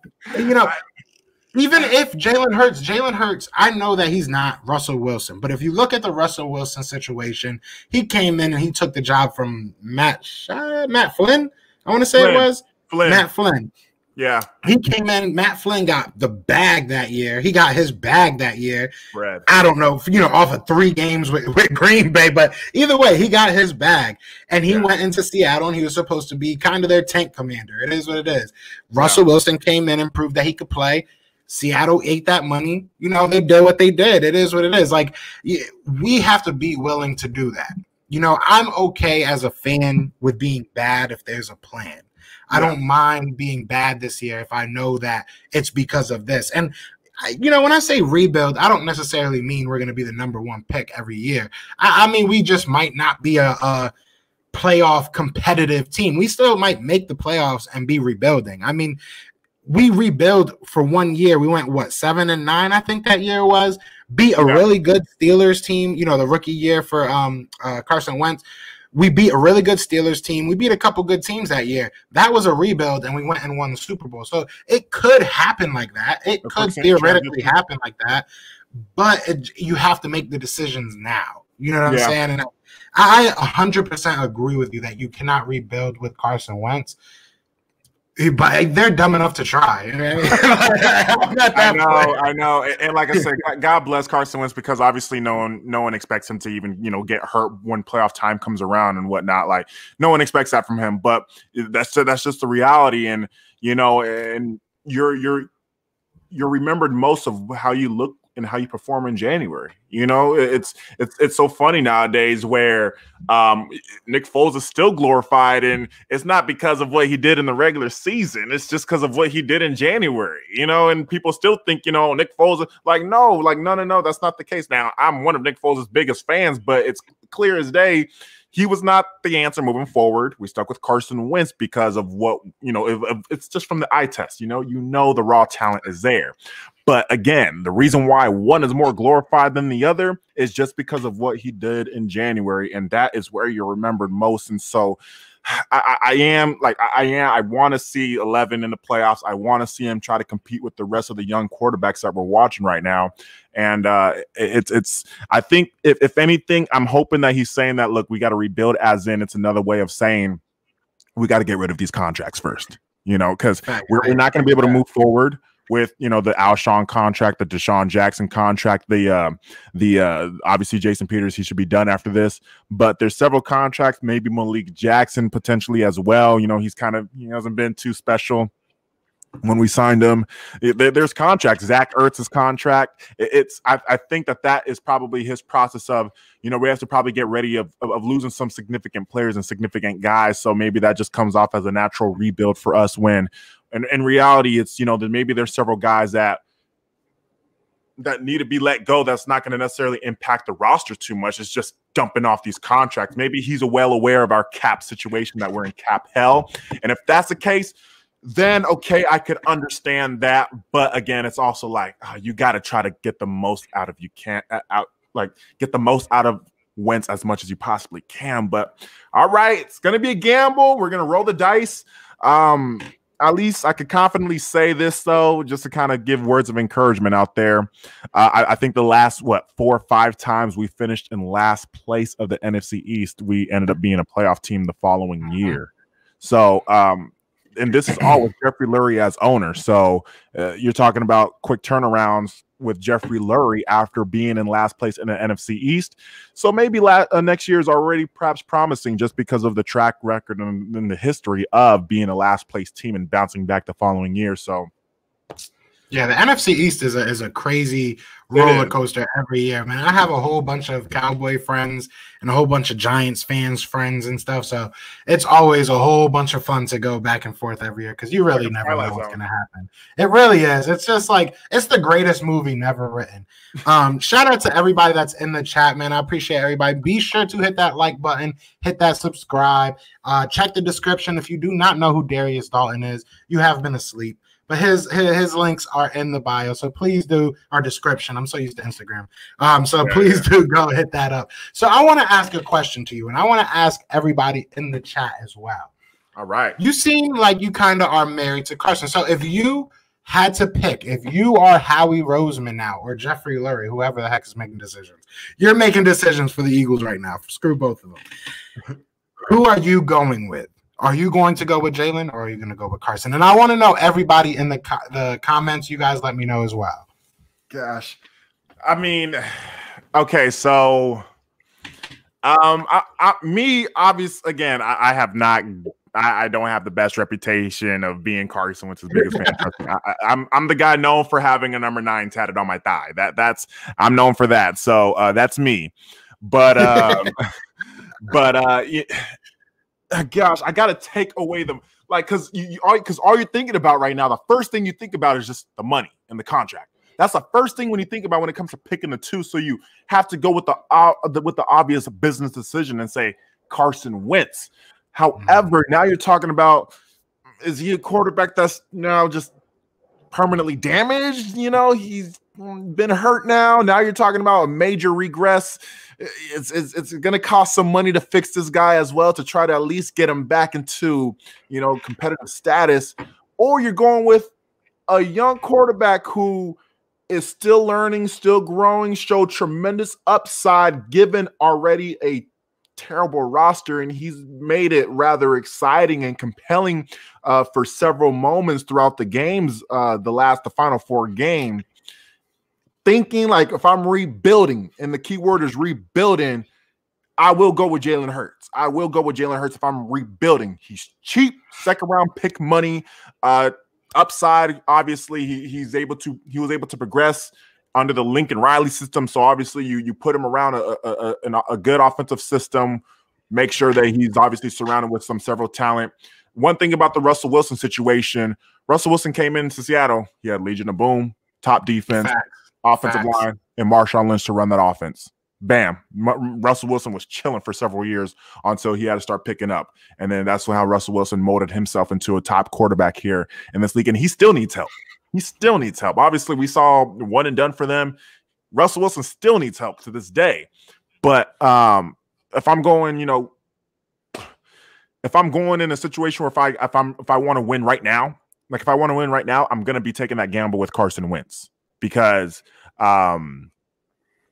if Jalen Hurts, I know that he's not Russell Wilson. But if you look at the Russell Wilson situation, he came in and he took the job from Matt Flynn, I want to say it was. Matt Flynn. Yeah. He came in. Matt Flynn got the bag that year. He got his bag that year. Brad. I don't know, off of 3 games with Green Bay. But either way, he got his bag. And he went into Seattle, and he was supposed to be kind of their tank commander. It is what it is. Russell Wilson came in and proved that he could play. Seattle ate that money. They did what they did. It is what it is. Like, we have to be willing to do that. I'm okay as a fan with being bad if there's a plan. I don't mind being bad this year if I know that it's because of this. And, when I say rebuild, I don't necessarily mean we're going to be the number 1 pick every year. I mean, we just might not be a playoff competitive team. We still might make the playoffs and be rebuilding. I mean, we rebuild for 1 year. We went, 7-9, I think that year was. Beat a really good Steelers team, the rookie year for Carson Wentz. We beat a really good Steelers team. We beat a couple good teams that year. That was a rebuild, and we went and won the Super Bowl. So it could happen like that. It could theoretically happen like that. But you have to make the decisions now. You know what I'm saying? And I 100% agree with you that you cannot rebuild with Carson Wentz. But they're dumb enough to try. I know. And like I said, God bless Carson Wentz, because obviously no one expects him to even, get hurt when playoff time comes around and whatnot. Like, no one expects that from him. But that's just the reality. And, and you're remembered most of how you look and how you perform in January. It's so funny nowadays where Nick Foles is still glorified, and it's not because of what he did in the regular season. It's just because of what he did in January, and people still think, Nick Foles, no, that's not the case. Now, I'm one of Nick Foles' biggest fans, but it's clear as day he was not the answer moving forward. We stuck with Carson Wentz because of what, it's just from the eye test, the raw talent is there. But again, the reason why one is more glorified than the other is just because of what he did in January, and that is where you're remembered most. And so I want to see 11 in the playoffs. I want to see him try to compete with the rest of the young quarterbacks that we're watching right now. And I think if anything, I'm hoping that he's saying that, look, we got to rebuild, as in it's another way of saying we got to get rid of these contracts first, because we're not going to be able to move forward with, the Alshon contract, the Deshaun Jackson contract, the obviously Jason Peters, he should be done after this. But there's several contracts, maybe Malik Jackson potentially as well. He hasn't been too special when we signed him. There's contracts. Zach Ertz's contract. I think that is probably his process of, we have to probably get ready of losing some significant players and significant guys. So maybe that just comes off as a natural rebuild for us when, and in reality, it's, that maybe there's several guys that need to be let go. That's not going to necessarily impact the roster too much. It's just dumping off these contracts. Maybe he's well aware of our cap situation, that we're in cap hell. And if that's the case, then okay, I could understand that. But again, it's also like, you got to try to get the most out of get the most out of Wentz as much as you possibly can. But all right, it's going to be a gamble. We're going to roll the dice. At least I could confidently say this, though, just to kind of give words of encouragement out there. I think the last, 4 or 5 times we finished in last place of the NFC East, we ended up being a playoff team the following year. So, and this is all with Jeffrey Lurie as owner. So you're talking about quick turnarounds. with Jeffrey Lurie after being in last place in the NFC East. So maybe next year is already perhaps promising just because of the track record and the history of being a last place team and bouncing back the following year. So yeah, the NFC East is a crazy roller coaster every year, man. I have a whole bunch of Cowboy friends and a whole bunch of Giants fans friends and stuff, so it's always a whole bunch of fun to go back and forth every year because you really never know what's going to happen. It really is. It's just like it's the greatest movie never written. Shout out to everybody that's in the chat, man. I appreciate everybody. Be sure to hit that like button, hit that subscribe, check the description. If you do not know who Darius Daulton is, you have been asleep. But his links are in the bio, so please do, our description. I'm so used to Instagram. Please do go hit that up. So I want to ask a question to you, and I want to ask everybody in the chat as well. All right. You seem like you kind of are married to Carson. So if you had to pick, if you are Howie Roseman now or Jeffrey Lurie, whoever the heck is making decisions, you're making decisions for the Eagles right now. Screw both of them. Who are you going with? Are you going to go with Jalen or are you going to go with Carson? And I want to know everybody in the comments. You guys let me know as well. Gosh. I mean, okay, so me, obviously, again, I have not – I don't have the best reputation of being Carson Wentz's biggest fan. I'm the guy known for having a number 9 tatted on my thigh. I'm known for that. So that's me. But gosh, I gotta take away the because all you're thinking about right now, the first thing you think about is just the money and the contract. That's the first thing when you think about when it comes to picking the two. So you have to go with the obvious business decision and say Carson Wentz. However, now you're talking about, is he a quarterback that's now just permanently damaged? You know, he's been hurt now. Now you're talking about a major regress. It's going to cost some money to fix this guy as well, to try to at least get him back into, you know, competitive status. Or you're going with a young quarterback who is still learning, still growing, showed tremendous upside given already a terrible roster, and he's made it rather exciting and compelling for several moments throughout the games, the final 4 games. Thinking like if I'm rebuilding, and the key word is rebuilding, I will go with Jalen Hurts. I will go with Jalen Hurts if I'm rebuilding. He's cheap, second-round pick money, upside. Obviously, he was able to progress under the Lincoln Riley system. So obviously, you put him around a good offensive system. Make sure that he's obviously surrounded with several talent. One thing about the Russell Wilson situation: Russell Wilson came into Seattle. He had Legion of Boom, top defense. Offensive line, and Marshawn Lynch to run that offense. Bam. Russell Wilson was chilling for several years until he had to start picking up. And then that's how Russell Wilson molded himself into a top quarterback here in this league. And he still needs help. He still needs help. Obviously, we saw one and done for them. Russell Wilson still needs help to this day. But if I'm going, you know, if I'm going in a situation where if I want to win right now, like if I want to win right now, I'm going to be taking that gamble with Carson Wentz. Because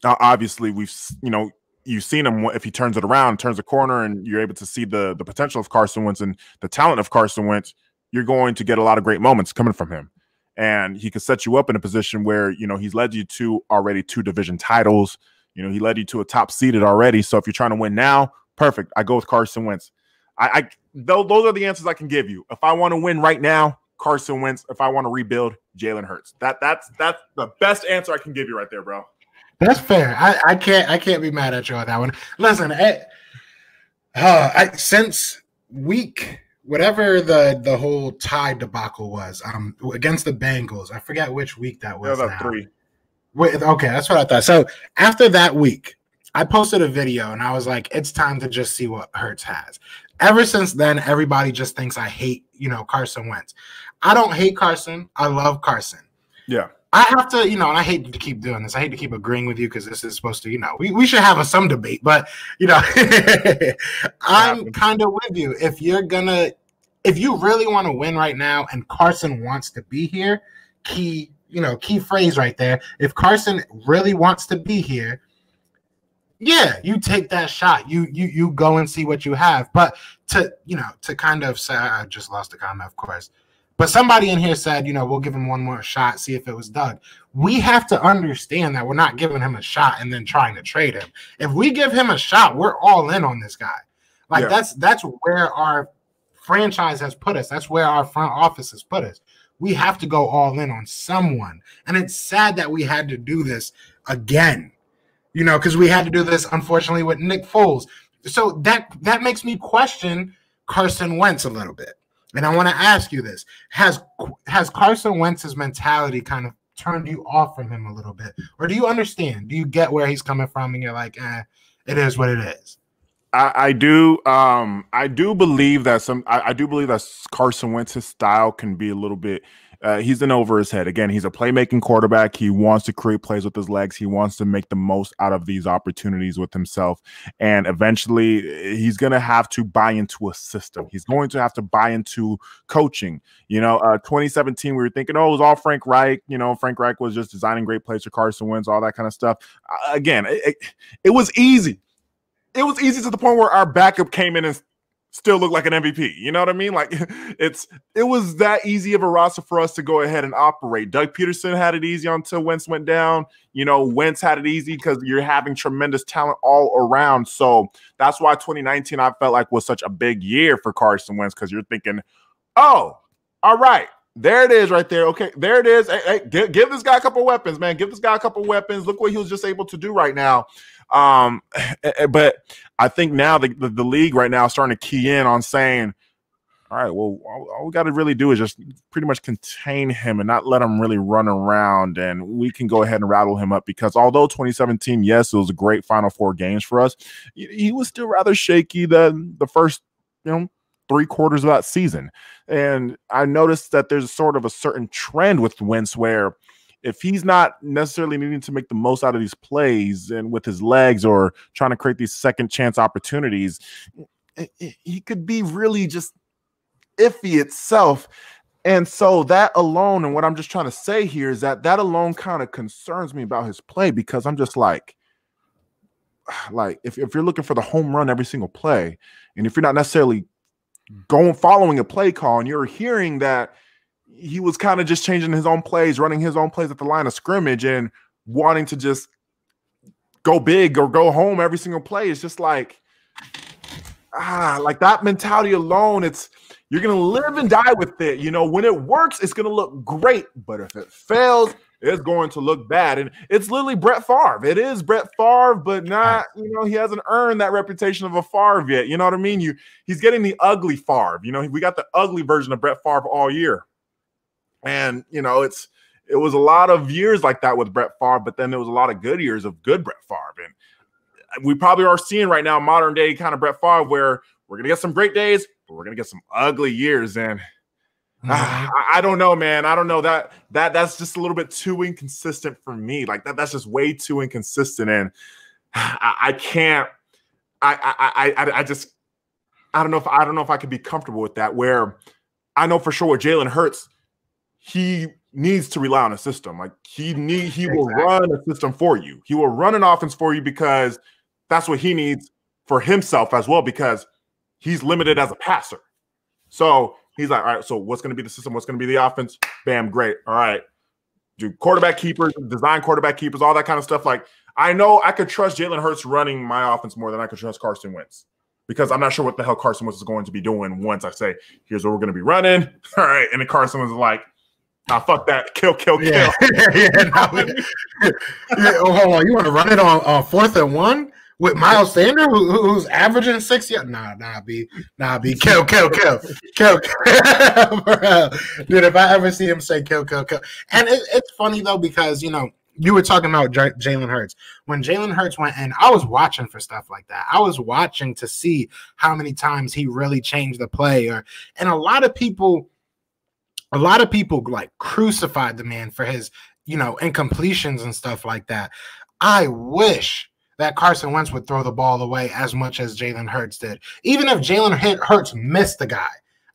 obviously you've seen him if he turns it around, turns a corner, and you're able to see the potential of Carson Wentz and the talent of Carson Wentz, you're going to get a lot of great moments coming from him. And he could set you up in a position where, you know, he's led you to already 2 division titles. You know, he led you to a top seeded already. So if you're trying to win now, perfect. I go with Carson Wentz. Those are the answers I can give you. If I want to win right now, Carson Wentz. If I want to rebuild, Jalen Hurts. That's the best answer I can give you right there, bro. That's fair. I can't be mad at you on that one. Listen, since week whatever the whole tie debacle was against the Bengals, I forget which week that was. That was 3. Wait, okay, that's what I thought. So after that week, I posted a video and I was like, it's time to just see what Hurts has. Ever since then, everybody just thinks I hate, you know, Carson Wentz. I don't hate Carson. I love Carson. Yeah. I have to, you know, and I hate to keep doing this. I hate to keep agreeing with you because this is supposed to, you know, we should have some debate. But, you know, I'm kind of with you. If you really want to win right now and Carson wants to be here, key phrase right there. If Carson really wants to be here, yeah, you take that shot. You go and see what you have. But to kind of say, I just lost the comment, of course. But somebody in here said, we'll give him one more shot, see if it was Doug. We have to understand that we're not giving him a shot and then trying to trade him. If we give him a shot, we're all in on this guy. Like that's where our franchise has put us. That's where our front office has put us. We have to go all in on someone. And it's sad that we had to do this again, because we had to do this, unfortunately, with Nick Foles. So that makes me question Carson Wentz a little bit. And I want to ask you this. Has Carson Wentz's mentality kind of turned you off from him a little bit? Or do you understand? Do you get where he's coming from and you're like, it is what it is? I do. I do believe that I do believe that Carson Wentz's style can be a little bit. He's in over his head. Again, he's a playmaking quarterback. He wants to create plays with his legs. He wants to make the most out of these opportunities with himself. And eventually, he's going to have to buy into a system. He's going to have to buy into coaching. 2017, we were thinking, it was all Frank Reich. Frank Reich was just designing great plays for Carson Wentz, all that kind of stuff. Again, it was easy. It was easy to the point where our backup came in and still looked like an MVP. You know what I mean? Like it was that easy of a roster for us to go ahead and operate. Doug Peterson had it easy until Wentz went down. Wentz had it easy because you're having tremendous talent all around. So that's why 2019 I felt like was such a big year for Carson Wentz, because you're thinking, all right. There it is right there. Okay, there it is. Hey, give this guy a couple weapons, man. Give this guy a couple weapons. Look what he was just able to do right now. But I think now the league right now is starting to key in on saying, all right, well, all we got to really do is just pretty much contain him and not let him really run around, and we can go ahead and rattle him up. Because although 2017, yes, it was a great Final Four games for us, he was still rather shaky than the first, 3 quarters of that season. And I noticed that there's sort of a certain trend with Wentz where if he's not necessarily needing to make the most out of these plays and with his legs or trying to create these second chance opportunities, he could be really just iffy itself. And so that alone, and what I'm just trying to say here is that alone kind of concerns me about his play, because I'm just like if you're looking for the home run every single play, and if you're not necessarily following a play call, and you're hearing that he was kind of just changing his own plays, running his own plays at the line of scrimmage and wanting to just go big or go home every single play, it's just like that mentality alone, you're going to live and die with it. When it works, it's going to look great, but if it fails, it's going to look bad. And it's literally Brett Favre. It is Brett Favre, but not, he hasn't earned that reputation of a Favre yet. You know what I mean? He's getting the ugly Favre. We got the ugly version of Brett Favre all year. And, it was a lot of years like that with Brett Favre, but then there was a lot of good years of good Brett Favre. And we probably are seeing right now modern day kind of Brett Favre, where we're going to get some great days, but we're going to get some ugly years. And I don't know, man. I don't know, that's just a little bit too inconsistent for me. Like that's just way too inconsistent. And I can't, I don't know if I could be comfortable with that, where I know for sure with Jalen Hurts, he needs to rely on a system. Like he will run a system for you. He will run an offense for you, because that's what he needs for himself as well, because he's limited as a passer. So he's like, all right, so what's going to be the system? What's going to be the offense? Bam, great. All right. Do quarterback keepers, design quarterback keepers, all that kind of stuff. Like, I know I could trust Jalen Hurts running my offense more than I could trust Carson Wentz, because I'm not sure what the hell Carson Wentz is going to be doing once I say, here's what we're going to be running. All right. And then Carson was like, fuck that. Kill. Yeah. Hold on. You want to run it on 4th and 1 with Miles Sanders, who's averaging 6 yards? Nah, B. Kill. Dude, if I ever see him say kill. And it's funny, though, because, you were talking about Jalen Hurts. When Jalen Hurts went in, I was watching for stuff like that. I was watching to see how many times he really changed the play. And a lot of people like crucified the man for his, incompletions and stuff like that. I wish that Carson Wentz would throw the ball away as much as Jalen Hurts did. Even if Jalen Hurts missed the guy,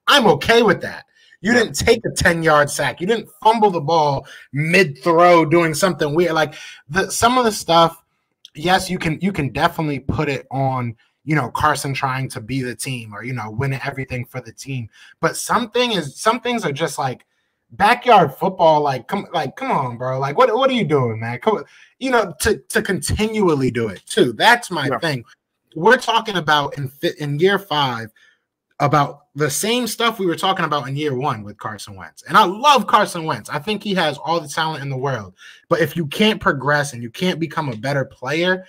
I'm okay with that. You didn't take a 10-yard sack. You didn't fumble the ball mid-throw doing something weird. Like some of the stuff, yes, you can definitely put it on Carson trying to be the team or, winning everything for the team. But some things are just like backyard football. Like, come on, bro. Like, what are you doing, man? Come, to continually do it too. That's my thing. We're talking about in year 5 about the same stuff we were talking about in year 1 with Carson Wentz. And I love Carson Wentz. I think he has all the talent in the world. But if you can't progress and you can't become a better player,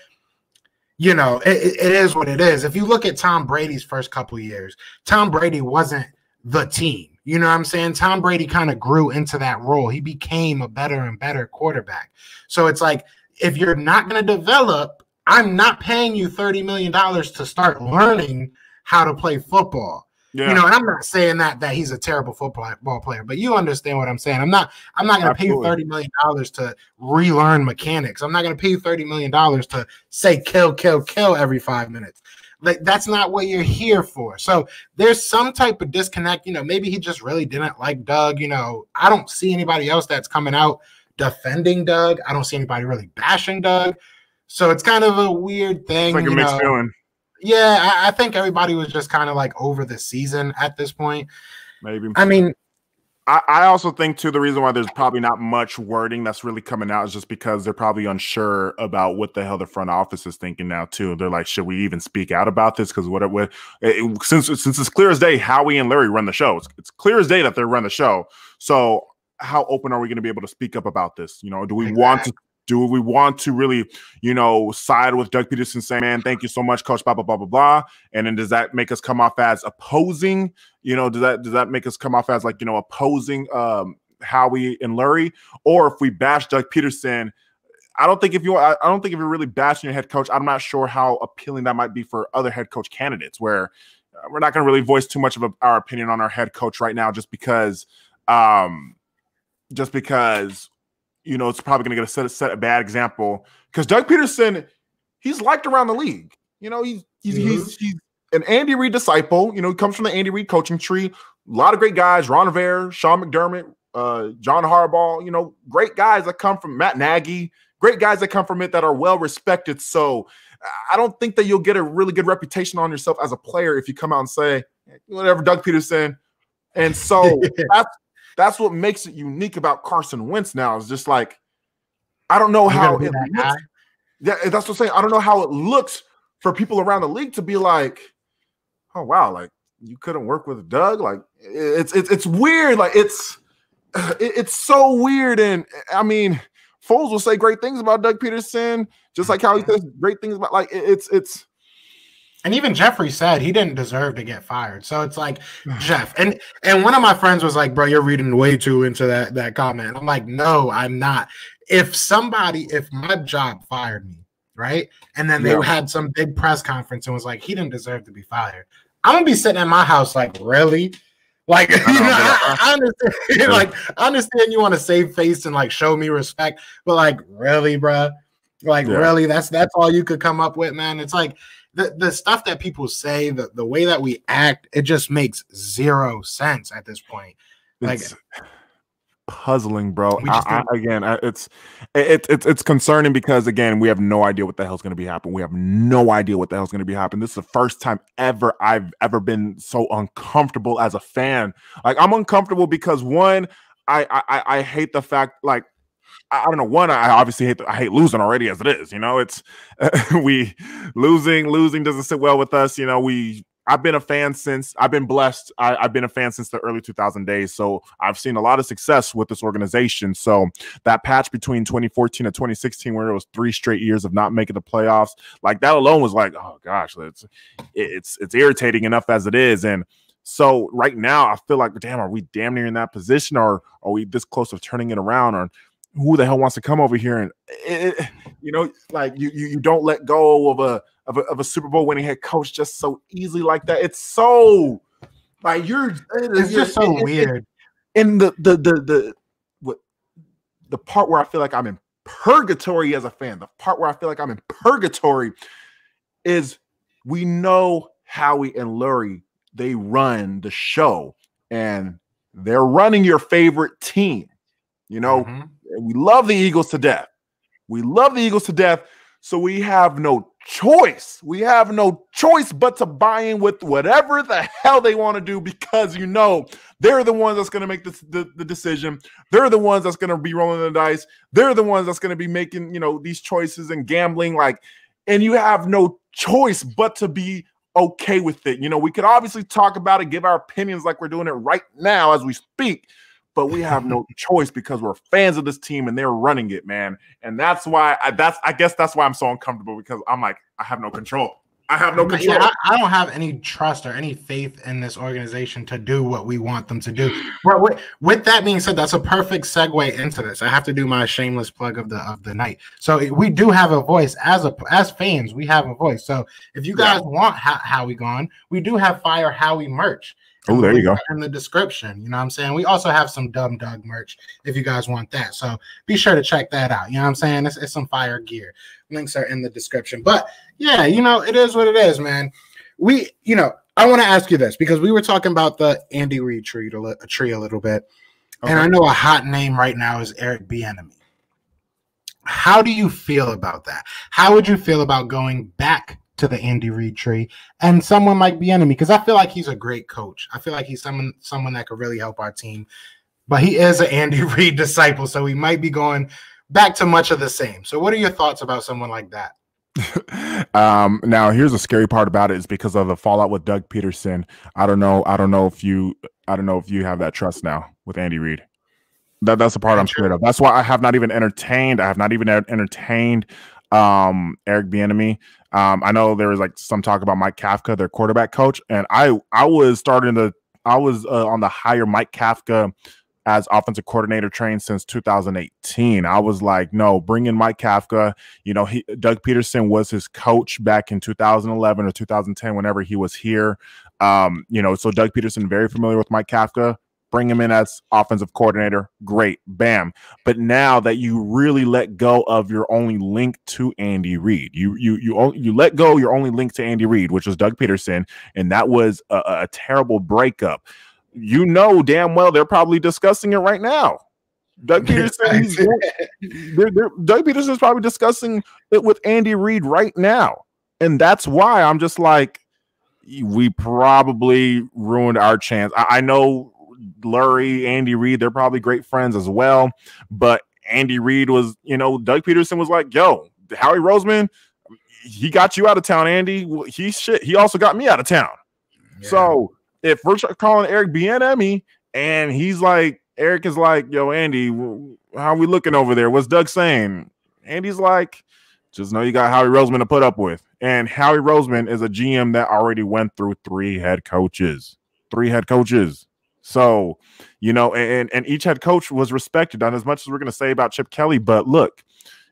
it is what it is. If you look at Tom Brady's first couple of years, Tom Brady wasn't the team. You know what I'm saying? Tom Brady kind of grew into that role. He became a better and better quarterback. So it's like, if you're not going to develop, I'm not paying you $30 million to start learning how to play football. Yeah. And I'm not saying that he's a terrible football player, but you understand what I'm saying. I'm not going to pay you $30 million to relearn mechanics. I'm not going to pay you $30 million to say kill every 5 minutes. Like, that's not what you're here for. So there's some type of disconnect. Maybe he just really didn't like Doug. I don't see anybody else that's coming out defending Doug. I don't see anybody really bashing Doug. So it's kind of a weird thing. It's like a mixed feeling. Yeah, I think everybody was just kind of like over the season at this point. Maybe. I mean, I also think, too, the reason why there's probably not much wording that's really coming out is just because they're probably unsure about what the hell the front office is thinking now, too. They're like, should we even speak out about this? Because since it's clear as day, Howie and Larry run the show. It's clear as day that they run the show. So how open are we going to be able to speak up about this? Do we want to really, side with Doug Peterson saying, man, thank you so much, coach, blah, blah, blah, blah, blah. And then does that make us come off as opposing? Does that make us come off as like, opposing Howie and Lurie? Or if we bash Doug Peterson, I don't think if you're really bashing your head coach, I'm not sure how appealing that might be for other head coach candidates, where we're not going to really voice too much of our opinion on our head coach right now, just because it's probably going to set a bad example, because Doug Peterson, he's liked around the league. He's an Andy Reid disciple. He comes from the Andy Reid coaching tree. A lot of great guys: Ron Rivera, Sean McDermott, John Harbaugh. Great guys that come from Matt Nagy. Great guys that come from it that are well respected. So I don't think that you'll get a really good reputation on yourself as a player if you come out and say whatever, Doug Peterson. And so that's what makes it unique about Carson Wentz now. Is just like, I don't know how it looks. Yeah, that's what I'm saying. I don't know how it looks for people around the league to be like, oh wow, like you couldn't work with Doug. Like it's weird. Like it's so weird. And I mean, Foles will say great things about Doug Peterson, just like how he says great things about it's. And even Jeffrey said he didn't deserve to get fired. So it's like, Jeff. And one of my friends was like, bro, you're reading way too into that comment. I'm like, no, I'm not. If my job fired me, right? And then they had some big press conference and was like, he didn't deserve to be fired. I'm going to be sitting at my house like, really? Like, I understand. Like, I understand you want to save face and like show me respect, but like, really, bro? Like, really? That's all you could come up with, man? It's like, the stuff that people say, the way that we act, it just makes zero sense at this point. Like, it's puzzling, bro. It's concerning because, again, we have no idea what the hell's going to be happening. We have no idea what the hell's going to be happening. This is the first time ever I've ever been so uncomfortable as a fan. Like, I'm uncomfortable because, one, I hate the fact, like, I don't know. One, I obviously hate losing already as it is. It's we losing doesn't sit well with us. I've been a fan since I've been blessed. I've been a fan since the early 2000 days. So I've seen a lot of success with this organization. So that patch between 2014 and 2016, where it was 3 straight years of not making the playoffs, like that alone was like, oh gosh, it's irritating enough as it is. And so right now I feel like, damn, are we damn near in that position, or are we this close of turning it around? Or who the hell wants to come over here and like you don't let go of a Super Bowl winning head coach just so easily like that. It's so like it's just so weird. And the part where I feel like I'm in purgatory as a fan, the part where I feel like I'm in purgatory is we know Howie and Lurie, they run the show and they're running your favorite team. We love the Eagles to death. So we have no choice. We have no choice but to buy in with whatever the hell they want to do, because they're the ones that's going to make the decision. They're the ones that's going to be rolling the dice. They're the ones that's going to be making these choices and gambling, and you have no choice but to be okay with it. We could obviously talk about it, give our opinions like we're doing it right now as we speak, but we have no choice because we're fans of this team and they're running it, man. And that's why I guess that's why I'm so uncomfortable, because I'm like, I have no control. I have no control. Yeah, I don't have any trust or any faith in this organization to do what we want them to do. But with that being said, that's a perfect segue into this. I have to do my shameless plug of the night. So we do have a voice as fans. We have a voice. So if you guys want Howie gone, we do have Fire Howie merch. Oh, there you go. In the description, you know what I'm saying? We also have some Dumb Doug merch if you guys want that. So be sure to check that out. You know what I'm saying? It's some fire gear. Links are in the description. But yeah, it is what it is, man. I want to ask you this, because we were talking about the Andy Reid tree a little bit. Okay. And I know a hot name right now is Eric Bieniemy. How do you feel about that? How would you feel about going back to the Andy Reid tree and someone like Bieniemy? Because I feel like he's a great coach. I feel like he's someone that could really help our team. But he is an Andy Reid disciple, so he might be going back to much of the same. So what are your thoughts about someone like that? Now here's the scary part about it, is because of the fallout with Doug Peterson. I don't know if you have that trust now with Andy Reid. That's the part I'm scared of. That's why I have not even entertained. Eric Bieniemy. I know there was some talk about Mike Kafka, their quarterback coach, and I was on the hire Mike Kafka as offensive coordinator trained since 2018. I was like, no, bring in Mike Kafka. Doug Peterson was his coach back in 2011 or 2010, whenever he was here. So Doug Peterson, very familiar with Mike Kafka. Bring him in as offensive coordinator. Great. Bam. But now that you really let go of your only link to Andy Reid, you let go your only link to Andy Reid, which was Doug Peterson, and that was a terrible breakup. Damn well they're probably discussing it right now. Doug Peterson, Doug Peterson's probably discussing it with Andy Reid right now. And that's why I'm just like, we probably ruined our chance. I know Lurie, Andy Reid, they're probably great friends as well. But Andy Reid was, Doug Peterson was like, yo, Howie Roseman, he got you out of town, Andy. He also got me out of town. Yeah. So if we're calling Eric Bieniemy and Eric is like, yo, Andy, how are we looking over there? What's Doug saying? Andy's like, just know you got Howie Roseman to put up with. And Howie Roseman is a GM that already went through 3 head coaches. So, and each head coach was respected. Not as much as we're going to say about Chip Kelly, but look,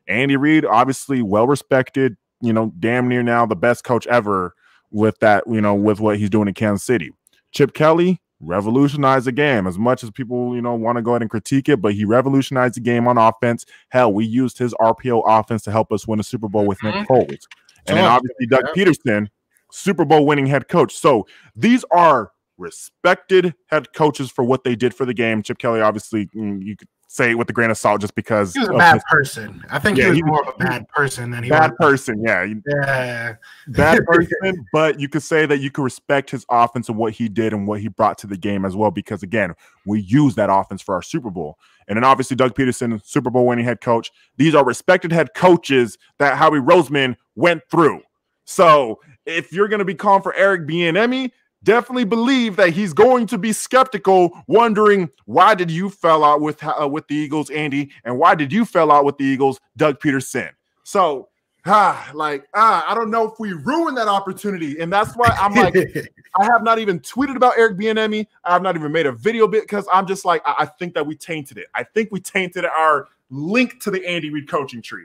Andy Reid, obviously well-respected, damn near now the best coach ever with that, with what he's doing in Kansas City. Chip Kelly revolutionized the game, as much as people, want to go ahead and critique it, but he revolutionized the game on offense. Hell, we used his RPO offense to help us win a Super Bowl with Nick Foles. And then obviously Doug Peterson, Super Bowl winning head coach. So these are respected head coaches for what they did for the game. Chip Kelly, obviously, you could say it with a grain of salt just because he was a bad person. I think he was more of a bad person than he was. Bad person, yeah. Bad person, but you could say that you could respect his offense and what he did and what he brought to the game as well, because, again, we use that offense for our Super Bowl. And then, obviously, Doug Peterson, Super Bowl winning head coach. These are respected head coaches that Howie Roseman went through. So if you're going to be calling for Eric Bieniemy, definitely believe that he's going to be skeptical, wondering, why did you fell out with the Eagles, Andy, and why did you fell out with the Eagles, Doug Peterson? So, I don't know if we ruined that opportunity, and that's why I'm like, I have not even tweeted about Eric Bieniemy. I have not even made a video bit, because I'm just like, I think that we tainted it. I think we tainted our link to the Andy Reid coaching tree.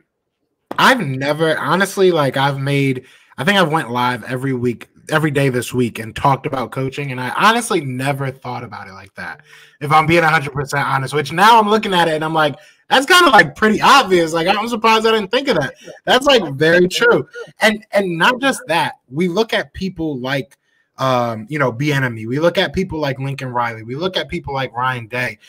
I've never, honestly, I think I've went live every day this week and talked about coaching, and I honestly never thought about it like that, if I'm being 100% honest, which now I'm looking at it and I'm like, that's kind of pretty obvious. I'm surprised I didn't think of that. That's very true. And not just that, we look at people like Bieniemy, we look at people like Lincoln Riley, we look at people like Ryan Day.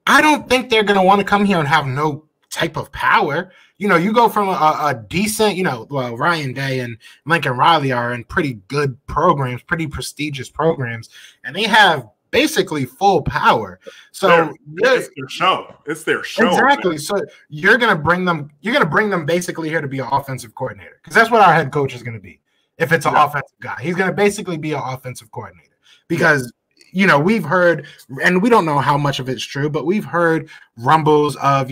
I don't think they're going to want to come here and have no type of power. You go from a decent, well, Ryan Day and Lincoln Riley are in pretty good programs, pretty prestigious programs, and they have basically full power. So it's their show. It's their show. Exactly. Man. So you're gonna bring them basically here to be an offensive coordinator, because that's what our head coach is gonna be. If it's an offensive guy, he's gonna basically be an offensive coordinator, because we've heard, and we don't know how much of it's true, but we've heard rumbles of,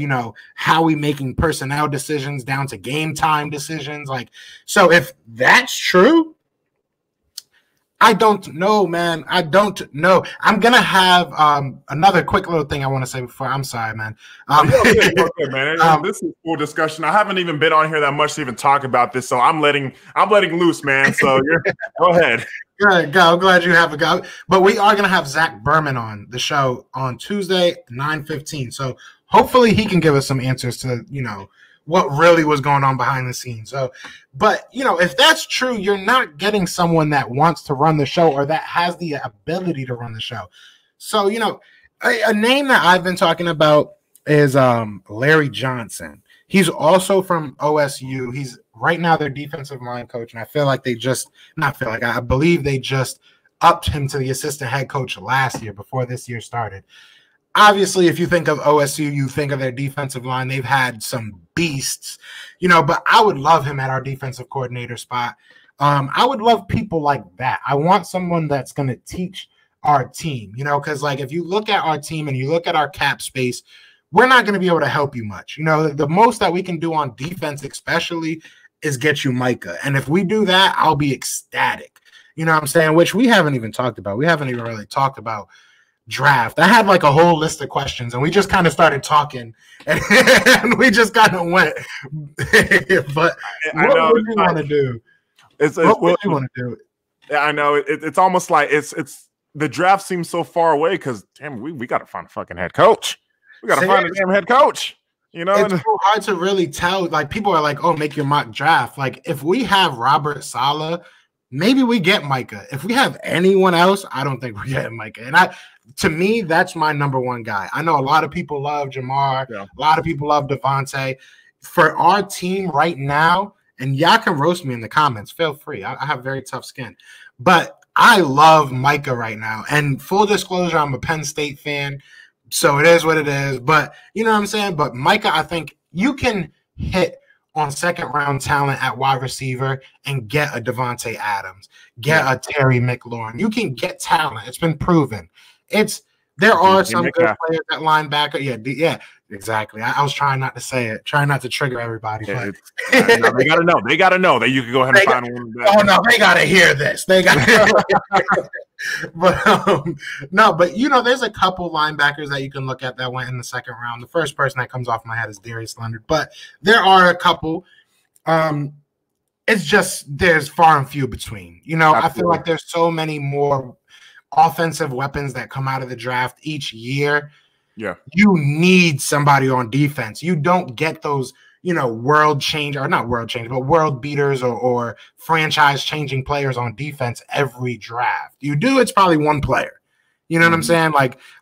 how we making personnel decisions down to game time decisions. Like, so if that's true, I don't know, man. I don't know. I'm going to have another quick little thing I want to say before. I'm sorry, man. Okay, man. This is full discussion. I haven't even been on here that much to even talk about this, so I'm letting loose, man. So go ahead. Good, go. I'm glad you have a go. But we are going to have Zach Berman on the show on Tuesday, 9:15. So hopefully he can give us some answers to, what really was going on behind the scenes. So, but, if that's true, you're not getting someone that wants to run the show or that has the ability to run the show. So, a name that I've been talking about is Larry Johnson. He's also from OSU. He's right now their defensive line coach, and I believe they just upped him to the assistant head coach last year before this year started. Obviously, if you think of OSU, you think of their defensive line. They've had some beasts, but I would love him at our defensive coordinator spot. I would love people like that. I want someone that's going to teach our team, because if you look at our team and you look at our cap space, we're not going to be able to help you much. The most that we can do on defense especially is get you Micah. And if we do that, I'll be ecstatic. You know what I'm saying? Which we haven't even talked about. We haven't even really talked about draft. I had a whole list of questions, and we just kind of started talking, and we just kind of went. But what do you want to do? What do you want to do? Yeah, I know. It's almost like it's the draft seems so far away because damn, we got to find a fucking head coach. We got to find a damn head coach. It's so hard to really tell. People are like, "Oh, make your mock draft." If we have Robert Saleh, maybe we get Micah. If we have anyone else, I don't think we're getting Micah. And to me, that's my number one guy. I know a lot of people love Jamar. Yeah. A lot of people love Devontae. For our team right now, and y'all can roast me in the comments. Feel free. I have very tough skin. But I love Micah right now. And full disclosure, I'm a Penn State fan. So it is what it is. But you know what I'm saying? But Micah, I think you can hit on second-round talent at wide receiver and get a Devontae Adams, get a Terry McLaurin. You can get talent. It's been proven. There are some good players at linebacker. Yeah, exactly. I was trying not to say it, trying not to trigger everybody. Yeah, but they gotta know. They gotta know that you can go ahead and find one. Oh no, they gotta hear this. They got. But no, but there's a couple linebackers that you can look at that went in the second round. The first person that comes off my head is Darius Leonard, but there are a couple. It's just there's far and few between. Absolutely. I feel like there's so many more offensive weapons that come out of the draft each year. Yeah, you need somebody on defense. You don't get those, world beaters or franchise changing players on defense every draft. You do, it's probably one player. You know what I'm saying?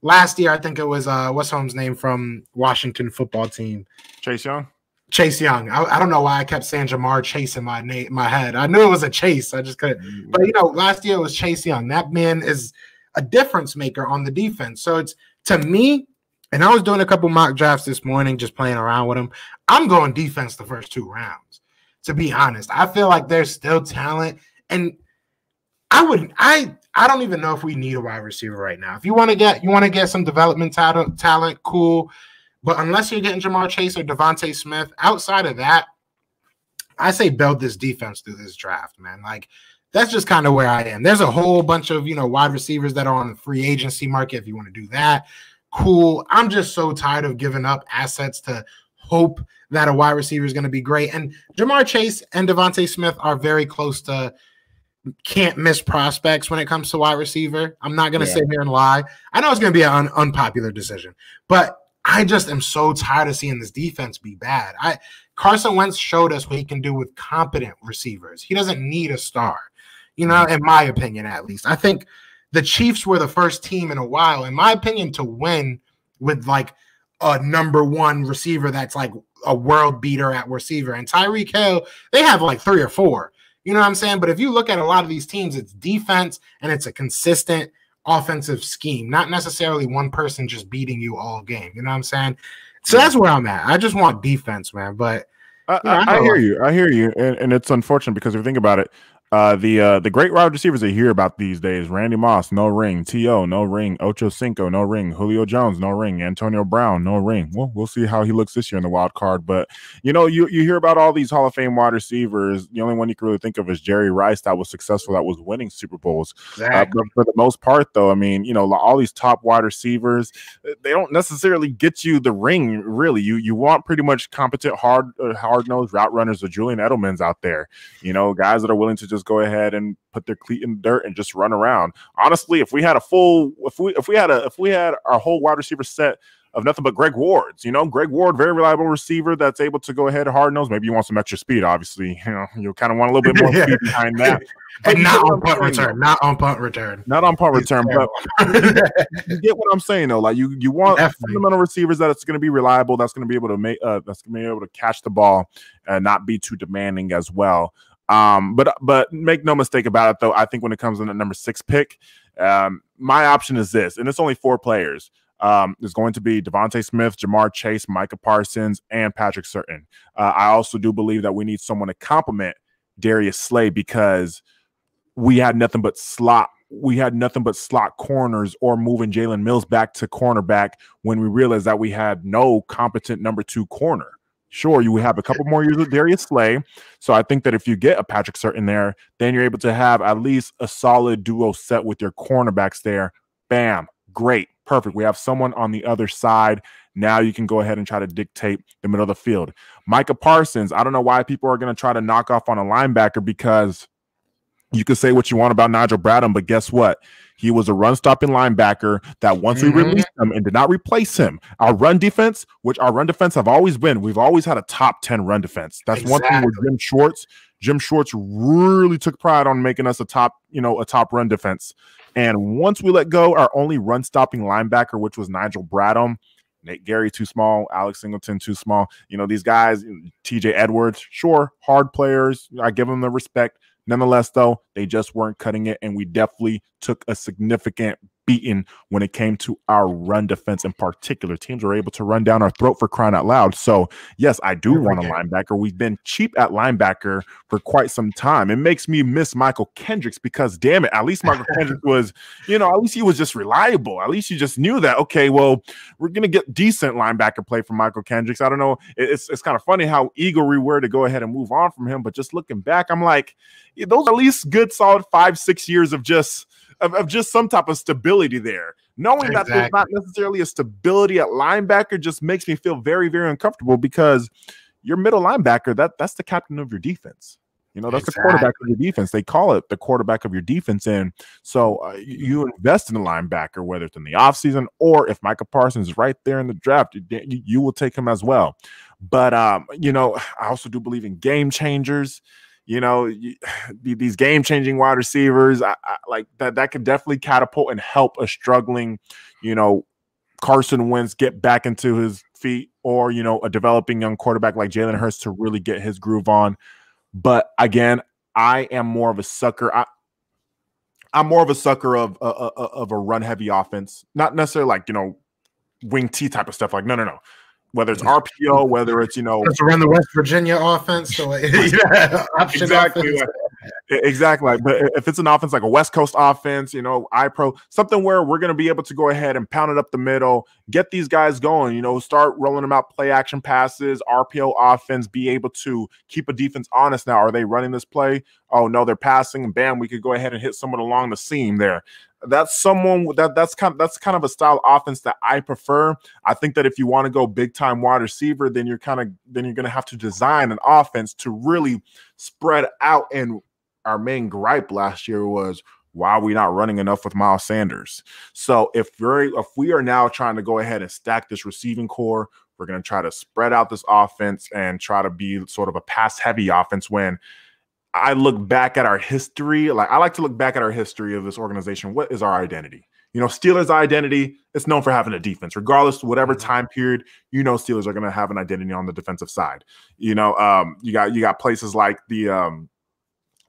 Last year, I think it was what's his name from Washington football team? Chase Young. I don't know why I kept saying Jamar Chase in my head. I knew it was a Chase. I just couldn't. But last year it was Chase Young. That man is a difference maker on the defense. So it's, to me, and I was doing a couple mock drafts this morning, just playing around with them. I'm going defense the first 2 rounds. To be honest, I feel like there's still talent, and I don't even know if we need a wide receiver right now. If you want to get some development talent, cool. But unless you're getting Jamar Chase or Devontae Smith, outside of that, I say build this defense through this draft, man. That's just kind of where I am. There's a whole bunch of, wide receivers that are on the free agency market. If you want to do that, cool. I'm just so tired of giving up assets to hope that a wide receiver is going to be great. And Jamar Chase and Devontae Smith are very close to can't miss prospects when it comes to wide receiver. I'm not going to sit here and lie. I know it's going to be an unpopular decision, but I just am so tired of seeing this defense be bad. Carson Wentz showed us what he can do with competent receivers. He doesn't need a star, in my opinion, at least. I think the Chiefs were the first team in a while, in my opinion, to win with a number one receiver that's like a world beater at receiver. And Tyreek Hill, they have like 3 or 4. You know what I'm saying? But if you look at a lot of these teams, it's defense and it's a consistent offensive scheme, not necessarily one person just beating you all game. You know what I'm saying? So that's where I'm at. I just want defense, man. But I hear you. I hear you. And it's unfortunate because if you think about it, the great wide receivers they hear about these days: Randy Moss, no ring; T.O., no ring; Ocho Cinco, no ring; Julio Jones, no ring; Antonio Brown, no ring. Well, we'll see how he looks this year in the wild card. But you hear about all these Hall of Fame wide receivers. The only one you can really think of is Jerry Rice, that was successful, that was winning Super Bowls. Exactly. But for the most part, though, I mean, all these top wide receivers, they don't necessarily get you the ring. Really, you want pretty much competent, hard-nosed route runners or Julian Edelmans out there. Guys that are willing to just go ahead and put their cleat in the dirt and just run around. Honestly, if we had our whole wide receiver set of nothing but Greg Ward's, Greg Ward, very reliable receiver that's able to go ahead hard nose. Maybe you want some extra speed, obviously. You'll kind of want a little bit more speed behind that. And not on punt return. Not on punt return. But you get what I'm saying, though. Like you want fundamental receivers that it's going to be reliable, that's going to be able to catch the ball and not be too demanding as well. But make no mistake about it, though. I think when it comes in the number 6 pick, my option is this, and it's only 4 players. There's going to be Devontae Smith, Jamar Chase, Micah Parsons, and Patrick Surtain. I also do believe that we need someone to complement Darius Slay because we had nothing but slot corners or moving Jalen Mills back to cornerback when we realized that we had no competent number 2 corner. Sure, you have a couple more years with Darius Slay. So I think that if you get a Patrick Surtain there, then you're able to have at least a solid duo set with your cornerbacks there. Bam, great, perfect. We have someone on the other side. Now you can go ahead and try to dictate the middle of the field. Micah Parsons, I don't know why people are going to try to knock off on a linebacker because you can say what you want about Nigel Bradham, but guess what? He was a run-stopping linebacker that once we released him and did not replace him, our run defense have always been, we've always had a top 10 run defense. That's one thing with Jim Schwartz. Jim Schwartz really took pride on making us a top run defense. And once we let go our only run-stopping linebacker, which was Nigel Bradham, Nate Gary too small, Alex Singleton too small. These guys, TJ Edwards, sure, hard players. I give them the respect. Nonetheless, though, they just weren't cutting it, and we definitely took a significant beating when it came to our run defense in particular. Teams were able to run down our throat for crying out loud. So, yes, I do want a linebacker. We've been cheap at linebacker for quite some time. It makes me miss Michael Kendricks because, damn it, at least Michael Kendricks was, at least he was just reliable. At least you just knew that, okay, well, we're going to get decent linebacker play from Michael Kendricks. I don't know. It's kind of funny how eager we were to go ahead and move on from him. But just looking back, I'm like, those are at least good, solid 5-6 years of just some type of stability there. Knowing that there's not necessarily a stability at linebacker just makes me feel very, very uncomfortable because your middle linebacker, that's the captain of your defense. That's the quarterback of your defense. They call it the quarterback of your defense. And so you invest in a linebacker, whether it's in the offseason or if Micah Parsons is right there in the draft, you will take him as well. But, I also do believe in game changers. These game-changing wide receivers, I like that could definitely catapult and help a struggling, Carson Wentz get back into his feet or, a developing young quarterback like Jalen Hurts to really get his groove on. But again, I am more of a sucker. I'm more of a sucker of a run-heavy offense, not necessarily like, wing T type of stuff. Like, no. Whether it's RPO, whether it's, let's run the West Virginia offense. So exactly. Exactly. But if it's an offense like a West Coast offense, iPro, something where we're going to be able to go ahead and pound it up the middle, get these guys going, start rolling them out, play action passes, RPO offense, be able to keep a defense honest. Now, are they running this play? Oh, no, they're passing, and bam, we could go ahead and hit someone along the seam there. That's that's kind of a style of offense that I prefer. I think that if you want to go big time wide receiver, then you're going to have to design an offense to really spread out. And our main gripe last year was, why are we not running enough with Miles Sanders? So if we are now trying to go ahead and stack this receiving core, we're going to try to spread out this offense and try to be sort of a pass heavy offense. When I look back at our history, like I like to look back at our history of this organization. What is our identity? Steelers' identity, it's known for having a defense, regardless of whatever time period. Steelers are going to have an identity on the defensive side. You got places like the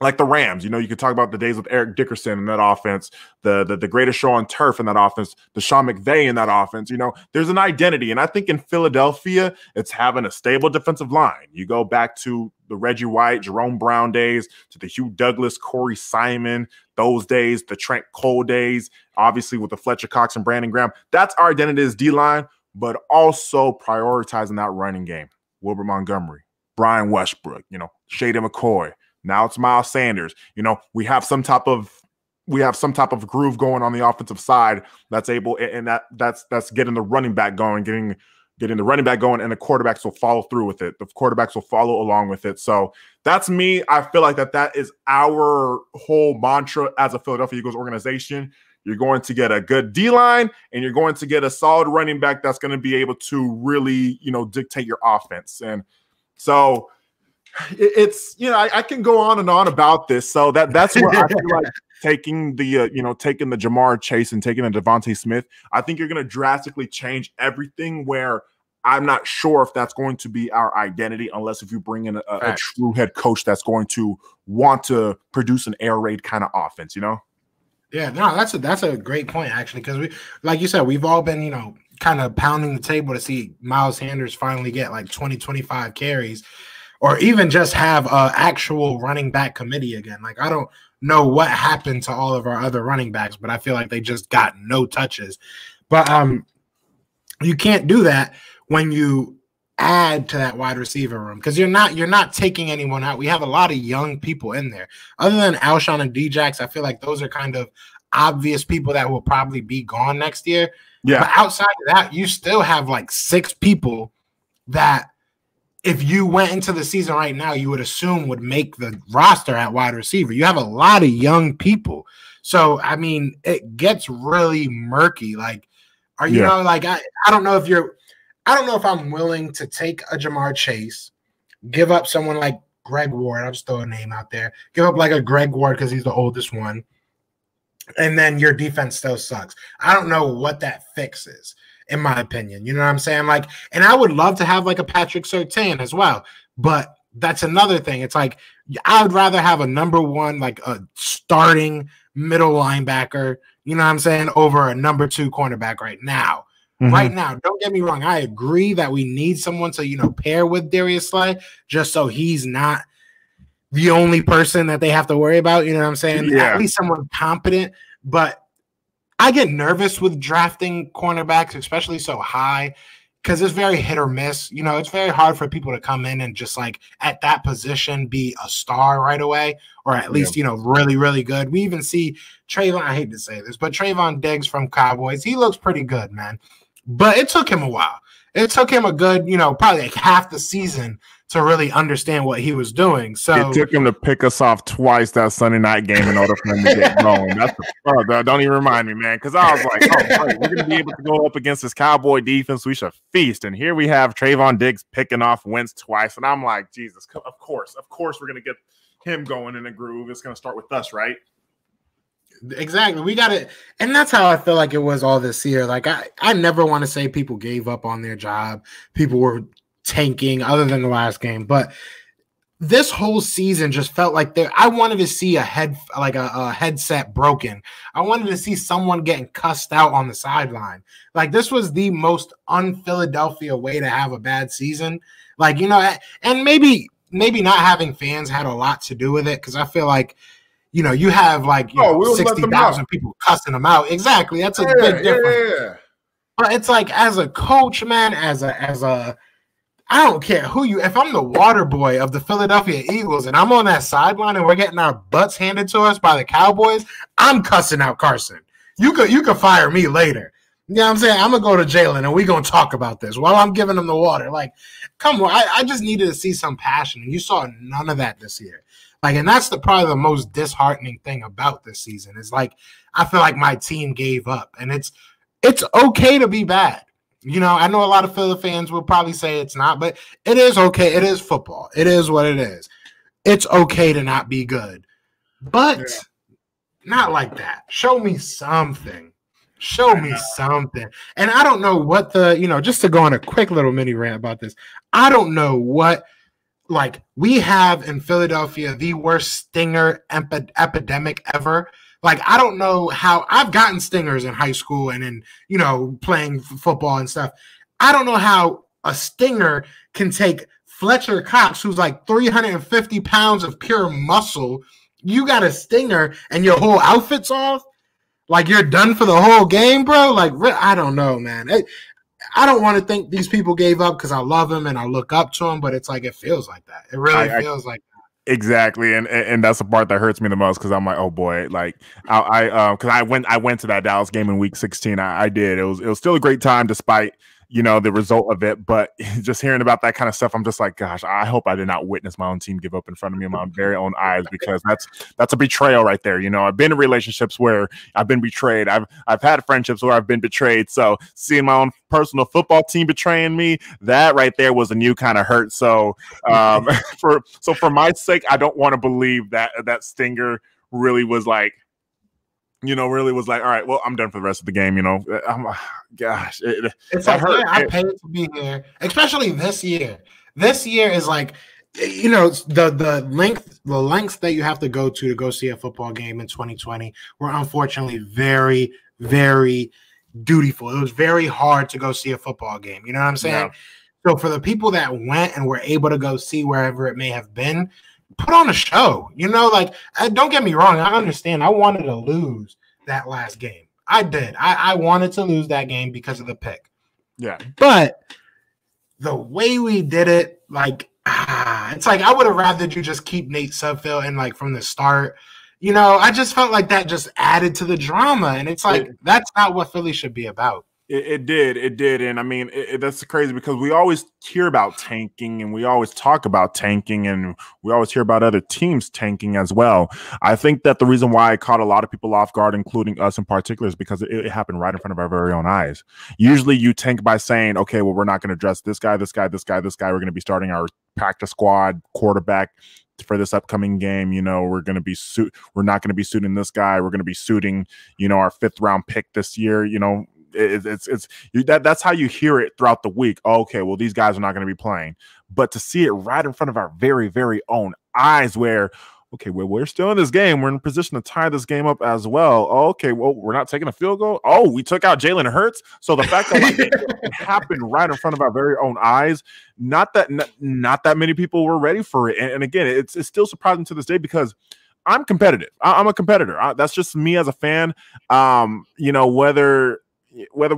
Rams. You could talk about the days with Eric Dickerson in that offense, the greatest show on turf in that offense, the Sean McVay in that offense. There's an identity. And I think in Philadelphia, it's having a stable defensive line. You go back to the Reggie White, Jerome Brown days, to the Hugh Douglas, Corey Simon, those days, the Trent Cole days, obviously with the Fletcher Cox and Brandon Graham. That's our identity as D-line, but also prioritizing that running game. Wilbert Montgomery, Brian Westbrook, Shady McCoy. Now it's Miles Sanders. We have some type of groove going on the offensive side that's able, and that's getting the running back going, getting the running back going, and the quarterbacks will follow through with it. The quarterbacks will follow along with it. So that's me. I feel like that is our whole mantra as a Philadelphia Eagles organization. You're going to get a good D-line, and you're going to get a solid running back that's going to be able to really, dictate your offense. And so it's, I can go on and on about this. So that's where I feel like taking the Jamar Chase and taking the Devontae Smith, I think you're going to drastically change everything, where I'm not sure if that's going to be our identity, unless if you bring in a true head coach that's going to want to produce an air raid kind of offense, Yeah, no, that's a great point, actually, because we, like you said, we've all been, kind of pounding the table to see Miles Sanders finally get like 20, 25 carries, or even just have an actual running back committee again. Like, I don't know what happened to all of our other running backs, but I feel like they just got no touches. But you can't do that when you add to that wide receiver room, because you're not taking anyone out. We have a lot of young people in there. Other than Alshon and Djax, I feel like those are kind of obvious people that will probably be gone next year. Yeah. But outside of that, you still have like 6 people that, if you went into the season right now, you would assume would make the roster at wide receiver. You have a lot of young people. So, I mean, it gets really murky. Like, I don't know if I'm willing to take a Jamar Chase, give up someone like Greg Ward. I'll just throw a name out there. Give up like a Greg Ward because he's the oldest one. And then your defense still sucks. I don't know what that fix is, in my opinion. You know what I'm saying? Like, and I would love to have like a Patrick Surtain as well, but that's another thing. It's like, I would rather have a number one, like a starting middle linebacker, you know what I'm saying, over a number 2 cornerback right now. Mm-hmm. Right now, don't get me wrong. I agree that we need someone to, pair with Darius Slay, just so he's not the only person that they have to worry about. You know what I'm saying? Yeah. At least someone competent. But I get nervous with drafting cornerbacks, especially so high, because it's very hit or miss. It's very hard for people to come in and just like at that position be a star right away, or at least, really, really good. We even see Trayvon, I hate to say this, but Trayvon Diggs from Cowboys, he looks pretty good, man. But it took him a while. It took him a good, probably like half the season to really understand what he was doing. So it took him to pick us off twice that Sunday night game in order for him to get going. Don't even remind me, man, because I was like, oh, right, we're going to be able to go up against this Cowboy defense. We should feast. And here we have Trayvon Diggs picking off Wentz twice. And I'm like, Jesus, of course we're going to get him going in a groove. It's going to start with us, right? Exactly. We got it. And that's how I feel like it was all this year. Like, I never want to say people gave up on their job. People were tanking other than the last game. But this whole season just felt like I wanted to see a headset broken. I wanted to see someone getting cussed out on the sideline. Like, this was the most un-Philadelphia way to have a bad season. Like, and maybe not having fans had a lot to do with it, because I feel like, you have like 60,000 people cussing them out. Exactly. That's a big difference. Yeah. But it's like, as a coach, man, as a I don't care if I'm the water boy of the Philadelphia Eagles and I'm on that sideline and we're getting our butts handed to us by the Cowboys, I'm cussing out Carson. You could fire me later. You know what I'm saying? I'm going to go to Jalen and we're going to talk about this while I'm giving him the water. Like, come on. I just needed to see some passion, and you saw none of that this year. Like, and that's probably the most disheartening thing about this season is, like, I feel like my team gave up, and it's okay to be bad. I know a lot of Philly fans will probably say it's not, but it is okay. It is football. It is what it is. It's okay to not be good, but not like that. Show me something. Show me something. And I don't know what just to go on a quick little mini rant about this. I don't know what, like, we have in Philadelphia the worst stinger epidemic ever. Like, I don't know how I've gotten stingers in high school and in, playing football and stuff. I don't know how a stinger can take Fletcher Cox, who's like 350 pounds of pure muscle. You got a stinger and your whole outfit's off. Like, you're done for the whole game, bro. Like, I don't know, man. I don't want to think these people gave up because I love them and I look up to them, but it's like it feels like that. It really feels like that. Exactly, and that's the part that hurts me the most because I'm like, oh boy, like because I went to that Dallas game in Week 16. I did. It was still a great time despite the result of it, but just hearing about that kind of stuff, I'm just like, gosh, I hope I did not witness my own team give up in front of me in my very own eyes, because that's a betrayal right there. I've been in relationships where I've been betrayed. I've had friendships where I've been betrayed. So seeing my own personal football team betraying me, that right there was a new kind of hurt. So for my sake, I don't want to believe that stinger really was like, really was like, all right, well, I'm done for the rest of the game. Gosh, it's like, hurt. I paid to be here, especially this year. This year is like, the lengths that you have to go see a football game in 2020 were unfortunately very, very dutiful. It was very hard to go see a football game. You know what I'm saying? Yeah. So for the people that went and were able to go see wherever it may have been, put on a show. Don't get me wrong. I understand. I wanted to lose that last game. I did. I wanted to lose that game because of the pick. Yeah. But the way we did it, it's like I would have rather you just keep Nate Sudfeld in from the start. I just felt like that just added to the drama. And it's like, that's not what Philly should be about. It did. And I mean, that's crazy because we always hear about tanking and we always talk about tanking and we always hear about other teams tanking as well. I think that the reason why it caught a lot of people off guard, including us in particular, is because it happened right in front of our very own eyes. Usually you tank by saying, okay, well, we're not going to dress this guy. We're going to be starting our practice squad quarterback for this upcoming game. We're not going to be suiting this guy. We're going to be suiting, our 5th round pick this year. That's how you hear it throughout the week. Okay, well, these guys are not going to be playing, but to see it right in front of our very, very own eyes, where, okay, well, we're still in this game. We're in a position to tie this game up as well. Oh, okay, well, we're not taking a field goal. Oh, we took out Jalen Hurts. So the fact that it happened right in front of our very own eyes, not that many people were ready for it. And again, it's still surprising to this day because I'm competitive. I'm a competitor. That's just me as a fan. Whether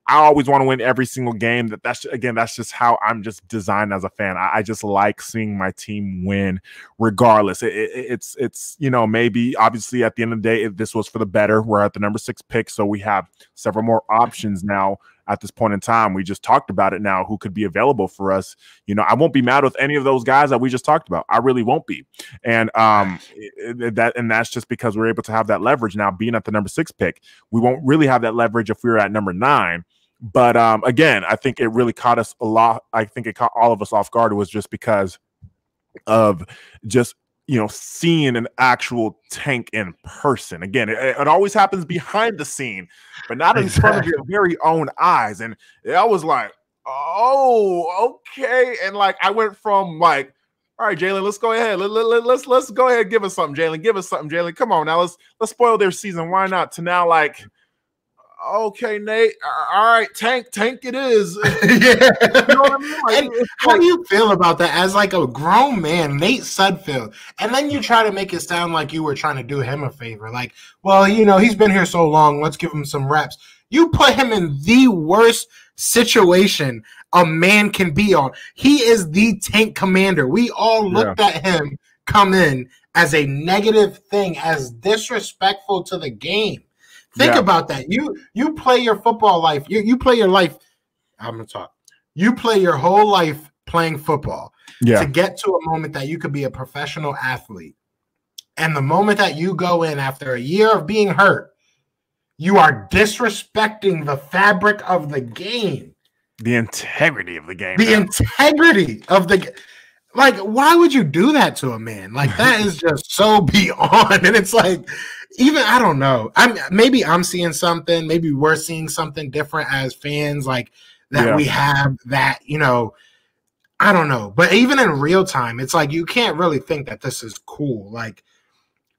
I always want to win every single game, that's just how I'm just designed as a fan. I just like seeing my team win regardless. It's maybe obviously at the end of the day, if this was for the better, we're at the number 6 pick. So we have several more options now at this point in time. We just talked about it now, who could be available for us. I won't be mad with any of those guys that we just talked about. I really won't be. And that's just because we're able to have that leverage now being at the number 6 pick. We won't really have that leverage if we were at number 9. But again, I think it really caught us a lot. I think it caught all of us off guard. It was just because of just seeing an actual tank in person. Again, it always happens behind the scene, but not in front of your very own eyes. And I was like, oh, okay. And I went from all right, Jalen, let's go ahead. Let's go ahead. Give us something, Jalen. Give us something, Jalen. Come on now. Let's spoil their season. Why not? To now, okay, Nate. All right, tank it is. Yeah. You know what I mean? How do you feel about that as a grown man, Nate Sudfeld? And then you try to make it sound like you were trying to do him a favor. Well, he's been here so long. Let's give him some reps. You put him in the worst situation a man can be on. He is the tank commander. We all looked at him come in as a negative thing, as disrespectful to the game. Think about that. You play your football life. You play your life. I'm going to talk. You play your whole life playing football to get to a moment that you could be a professional athlete. And the moment that you go in after a year of being hurt, you are disrespecting the fabric of the game. The integrity of the game. The integrity of the game. Like, why would you do that to a man? Like, that is just so beyond. And it's like, even, I don't know. Maybe I'm seeing something. Maybe we're seeing something different as fans, like that we have that, you know, I don't know. But even in real time, it's like, you can't really think that this is cool. Like,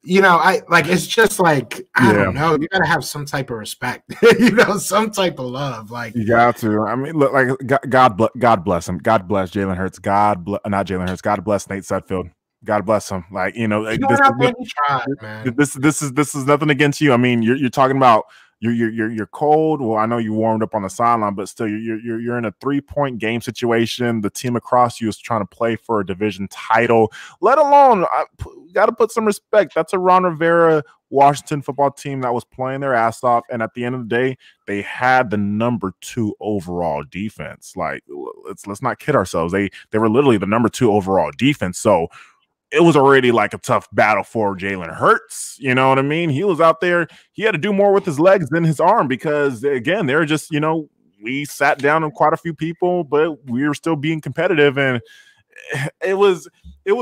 you know, it's just like, I don't know. You got to have some type of respect, you know, some type of love. Like, you got to. I mean, look, like God bless him. God bless Jalen Hurts. Not Jalen Hurts. God bless Nate Sudfeld. God bless him. Like, you know, this is nothing against you. I mean, you're talking about you're cold. Well, I know you warmed up on the sideline, but still, you're in a 3-point game situation. The team across you is trying to play for a division title. Let alone, got to put some respect. That's a Ron Rivera Washington football team that was playing their ass off, and at the end of the day, they had the number 2 overall defense. Like, let's not kid ourselves. They were literally the number 2 overall defense. So it was already like a tough battle for Jalen Hurts. You know what I mean? He was out there. He had to do more with his legs than his arm because, again, they're just, you know, we sat down on quite a few people, but we were still being competitive. And it was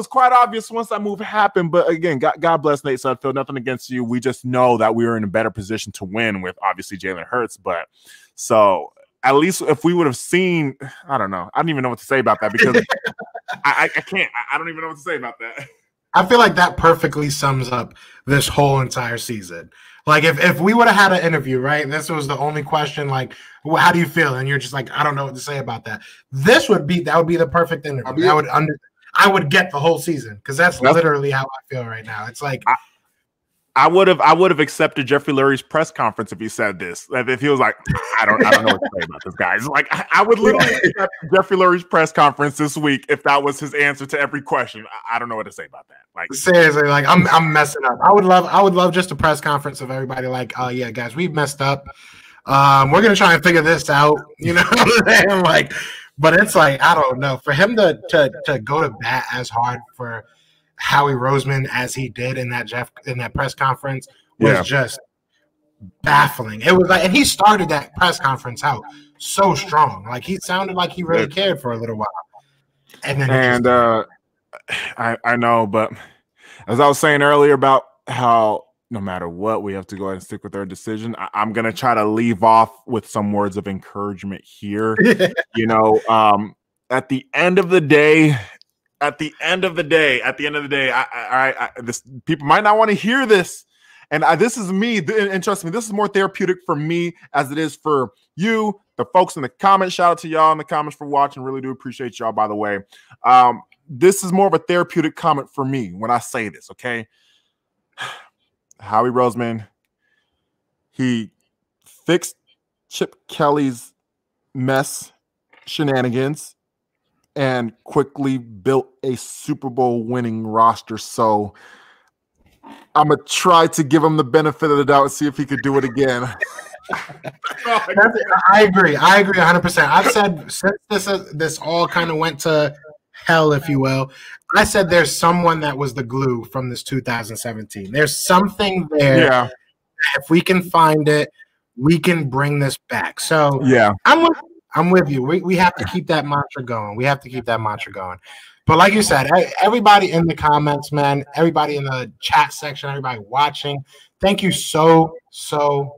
quite obvious once that move happened. But again, God bless Nate Sudfeld. Nothing against you. We just know that we were in a better position to win with obviously Jalen Hurts. But so at least if we would have seen, I don't know. I don't even know what to say about that because I can't. I don't even know what to say about that. I feel like that perfectly sums up this whole entire season. Like, if we would have had an interview, right, and this was the only question, like, well, how do you feel? And you're just like, I don't know what to say about that. That would be the perfect interview. I would get the whole season because that's literally how I feel right now. It's like I would have accepted Jeffrey Lurie's press conference if he said this. If he was like, I don't know what to say about this guy. It's like I would literally accept Jeffrey Lurie's press conference this week if that was his answer to every question. I don't know what to say about that. Like, seriously, like I'm messing up. I would love just a press conference of everybody like, oh yeah, guys, we've messed up. We're gonna try and figure this out. You know what I'm saying? Like, but it's like, I don't know. For him to go to bat as hard for Howie Roseman as he did in that press conference was just baffling. It was like, and he started that press conference out so strong. Like, he sounded like he really cared for a little while. And then I know, but as I was saying earlier about how no matter what, we have to go ahead and stick with our decision. I'm going to try to leave off with some words of encouragement here. You know, at the end of the day, this people might not want to hear this. And this is me, and trust me, this is more therapeutic for me as it is for you, the folks in the comments. Shout out to y'all in the comments for watching. Really do appreciate y'all, by the way. This is more of a therapeutic comment for me when I say this, okay? Howie Roseman, he fixed Chip Kelly's mess shenanigans and quickly built a Super Bowl winning roster. So I'm going to try to give him the benefit of the doubt and see if he could do it again. I agree 100%. I've said since this all kind of went to hell, if you will, I said there's someone that was the glue from this 2017. There's something there. Yeah. If we can find it, we can bring this back. So yeah, I'm with you. We have to keep that mantra going. But like you said, everybody in the comments, man, everybody in the chat section, everybody watching, thank you so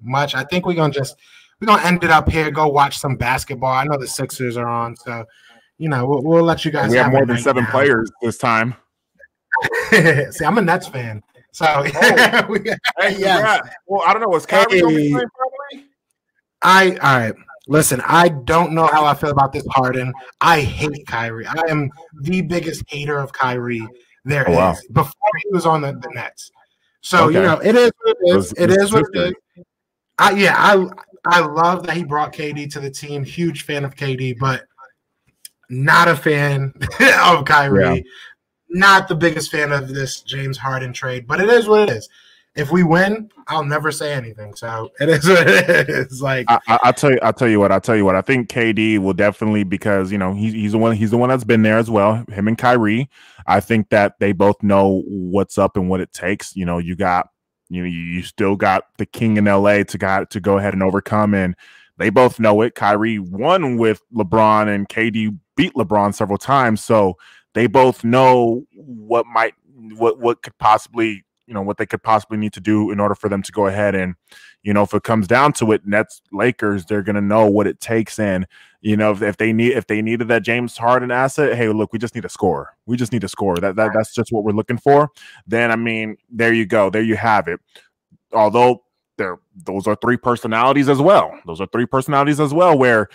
much. I think we're gonna end it up here. Go watch some basketball. I know the Sixers are on, so you know we'll let you guys. We have more than 7 players this time. See, I'm a Nets fan, so yes. Well, I don't know. Was Kyrie gonna be playing probably? All right. Listen, I don't know how I feel about this Harden. I hate Kyrie. I am the biggest hater of Kyrie there is. Wow. Before he was on the Nets. So, you know, it is what it is. It is what it is. I love that he brought KD to the team. Huge fan of KD, but not a fan of Kyrie. Yeah. Not the biggest fan of this James Harden trade, but it is what it is. If we win, I'll never say anything. So it is what it is. Like I'll tell you what. I think KD will definitely, because you know he's the one that's been there as well. Him and Kyrie. I think that they both know what's up and what it takes. You know, you still got the king in LA to go ahead and overcome, and they both know it. Kyrie won with LeBron, and KD beat LeBron several times. So they both know what could possibly, what they could possibly need to do in order for them to go ahead and, if it comes down to it, Nets, Lakers, they're going to know what it takes. And, if they needed that James Harden asset, hey, look, we just need a scorer. We just need a scorer. That's just what we're looking for. Then, I mean, there you go. There you have it. Although those are three personalities as well. Where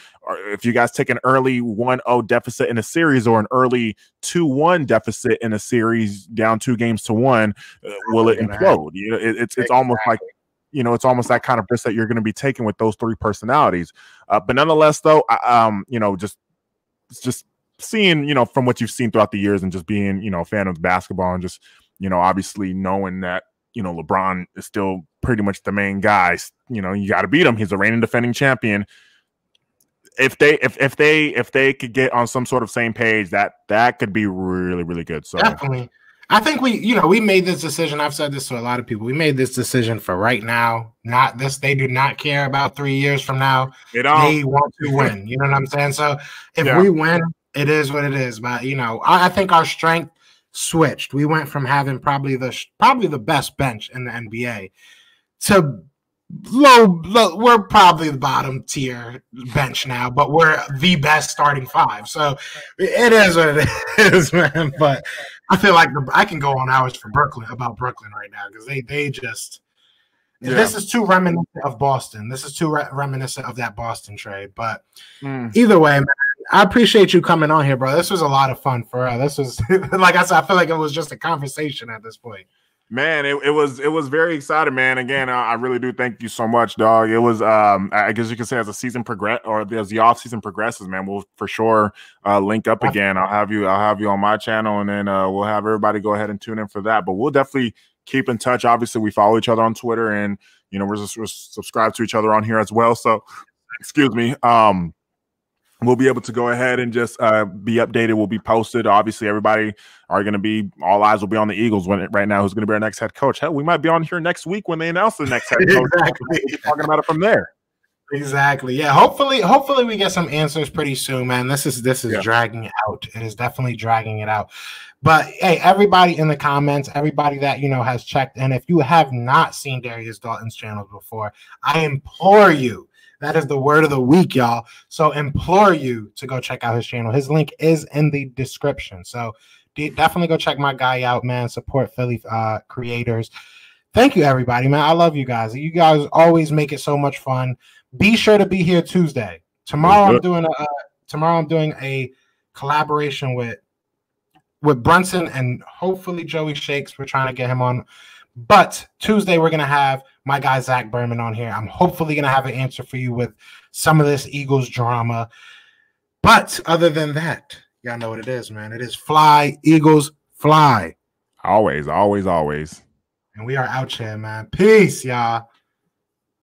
if you guys take an early 1-0 deficit in a series or an early 2-1 deficit in a series down 2-1, will it implode? It's almost like, it's almost that kind of risk that you're going to be taking with those three personalities. But nonetheless, though, just seeing, from what you've seen throughout the years and just being, a fan of basketball and just, obviously knowing that, LeBron is still pretty much the main guy. You got to beat him. He's the reigning defending champion. If they could get on some sort of same page, that could be really, really good. So definitely. I think we made this decision. I've said this to a lot of people. We made this decision for right now, not this. They do not care about 3 years from now. They want to win. You know what I'm saying? So if we win, it is what it is. But I think our strength switched. We went from having probably the best bench in the NBA to low. We're probably the bottom tier bench now, but we're the best starting five. So it is what it is, man. But I feel like I can go on hours for Brooklyn right now because they just. Yeah. This is too reminiscent of Boston. This is too reminiscent of that Boston trade. But either way, man, I appreciate you coming on here, bro. This was a lot of fun for us. This was, like I said, I feel like it was just a conversation at this point. Man, it was very exciting, man. Again, I really do thank you so much, dog. It was, I guess you could say, as the season as the off season progresses, man, we'll for sure link up again. I'll have you on my channel, and then we'll have everybody go ahead and tune in for that. But we'll definitely keep in touch. Obviously, we follow each other on Twitter, and we're subscribed to each other on here as well. So, excuse me. We'll be able to go ahead and just be updated. We'll be posted. Obviously, everybody are going to be, all eyes will be on the Eagles right now. Who's going to be our next head coach? Hell, we might be on here next week when they announce the next head coach. Exactly. We'll be talking about it from there. Exactly. Yeah. Hopefully we get some answers pretty soon, man. This is dragging it out. It is definitely dragging it out. But hey, everybody in the comments, everybody that has checked in, if you have not seen Darius Daulton's channels before, I implore you. That is the word of the week, y'all. So implore you to go check out his channel. His link is in the description. So definitely go check my guy out, man. Support Philly creators. Thank you, everybody, man. I love you guys. You guys always make it so much fun. Be sure to be here Tuesday. Tomorrow I'm doing a collaboration with Brunson and hopefully Joey Shakes. We're trying to get him on. But Tuesday, we're going to have my guy Zach Berman on here. I'm hopefully going to have an answer for you with some of this Eagles drama. But other than that, y'all know what it is, man. It is fly, Eagles, fly. Always, always, always. And we are out here, man. Peace, y'all.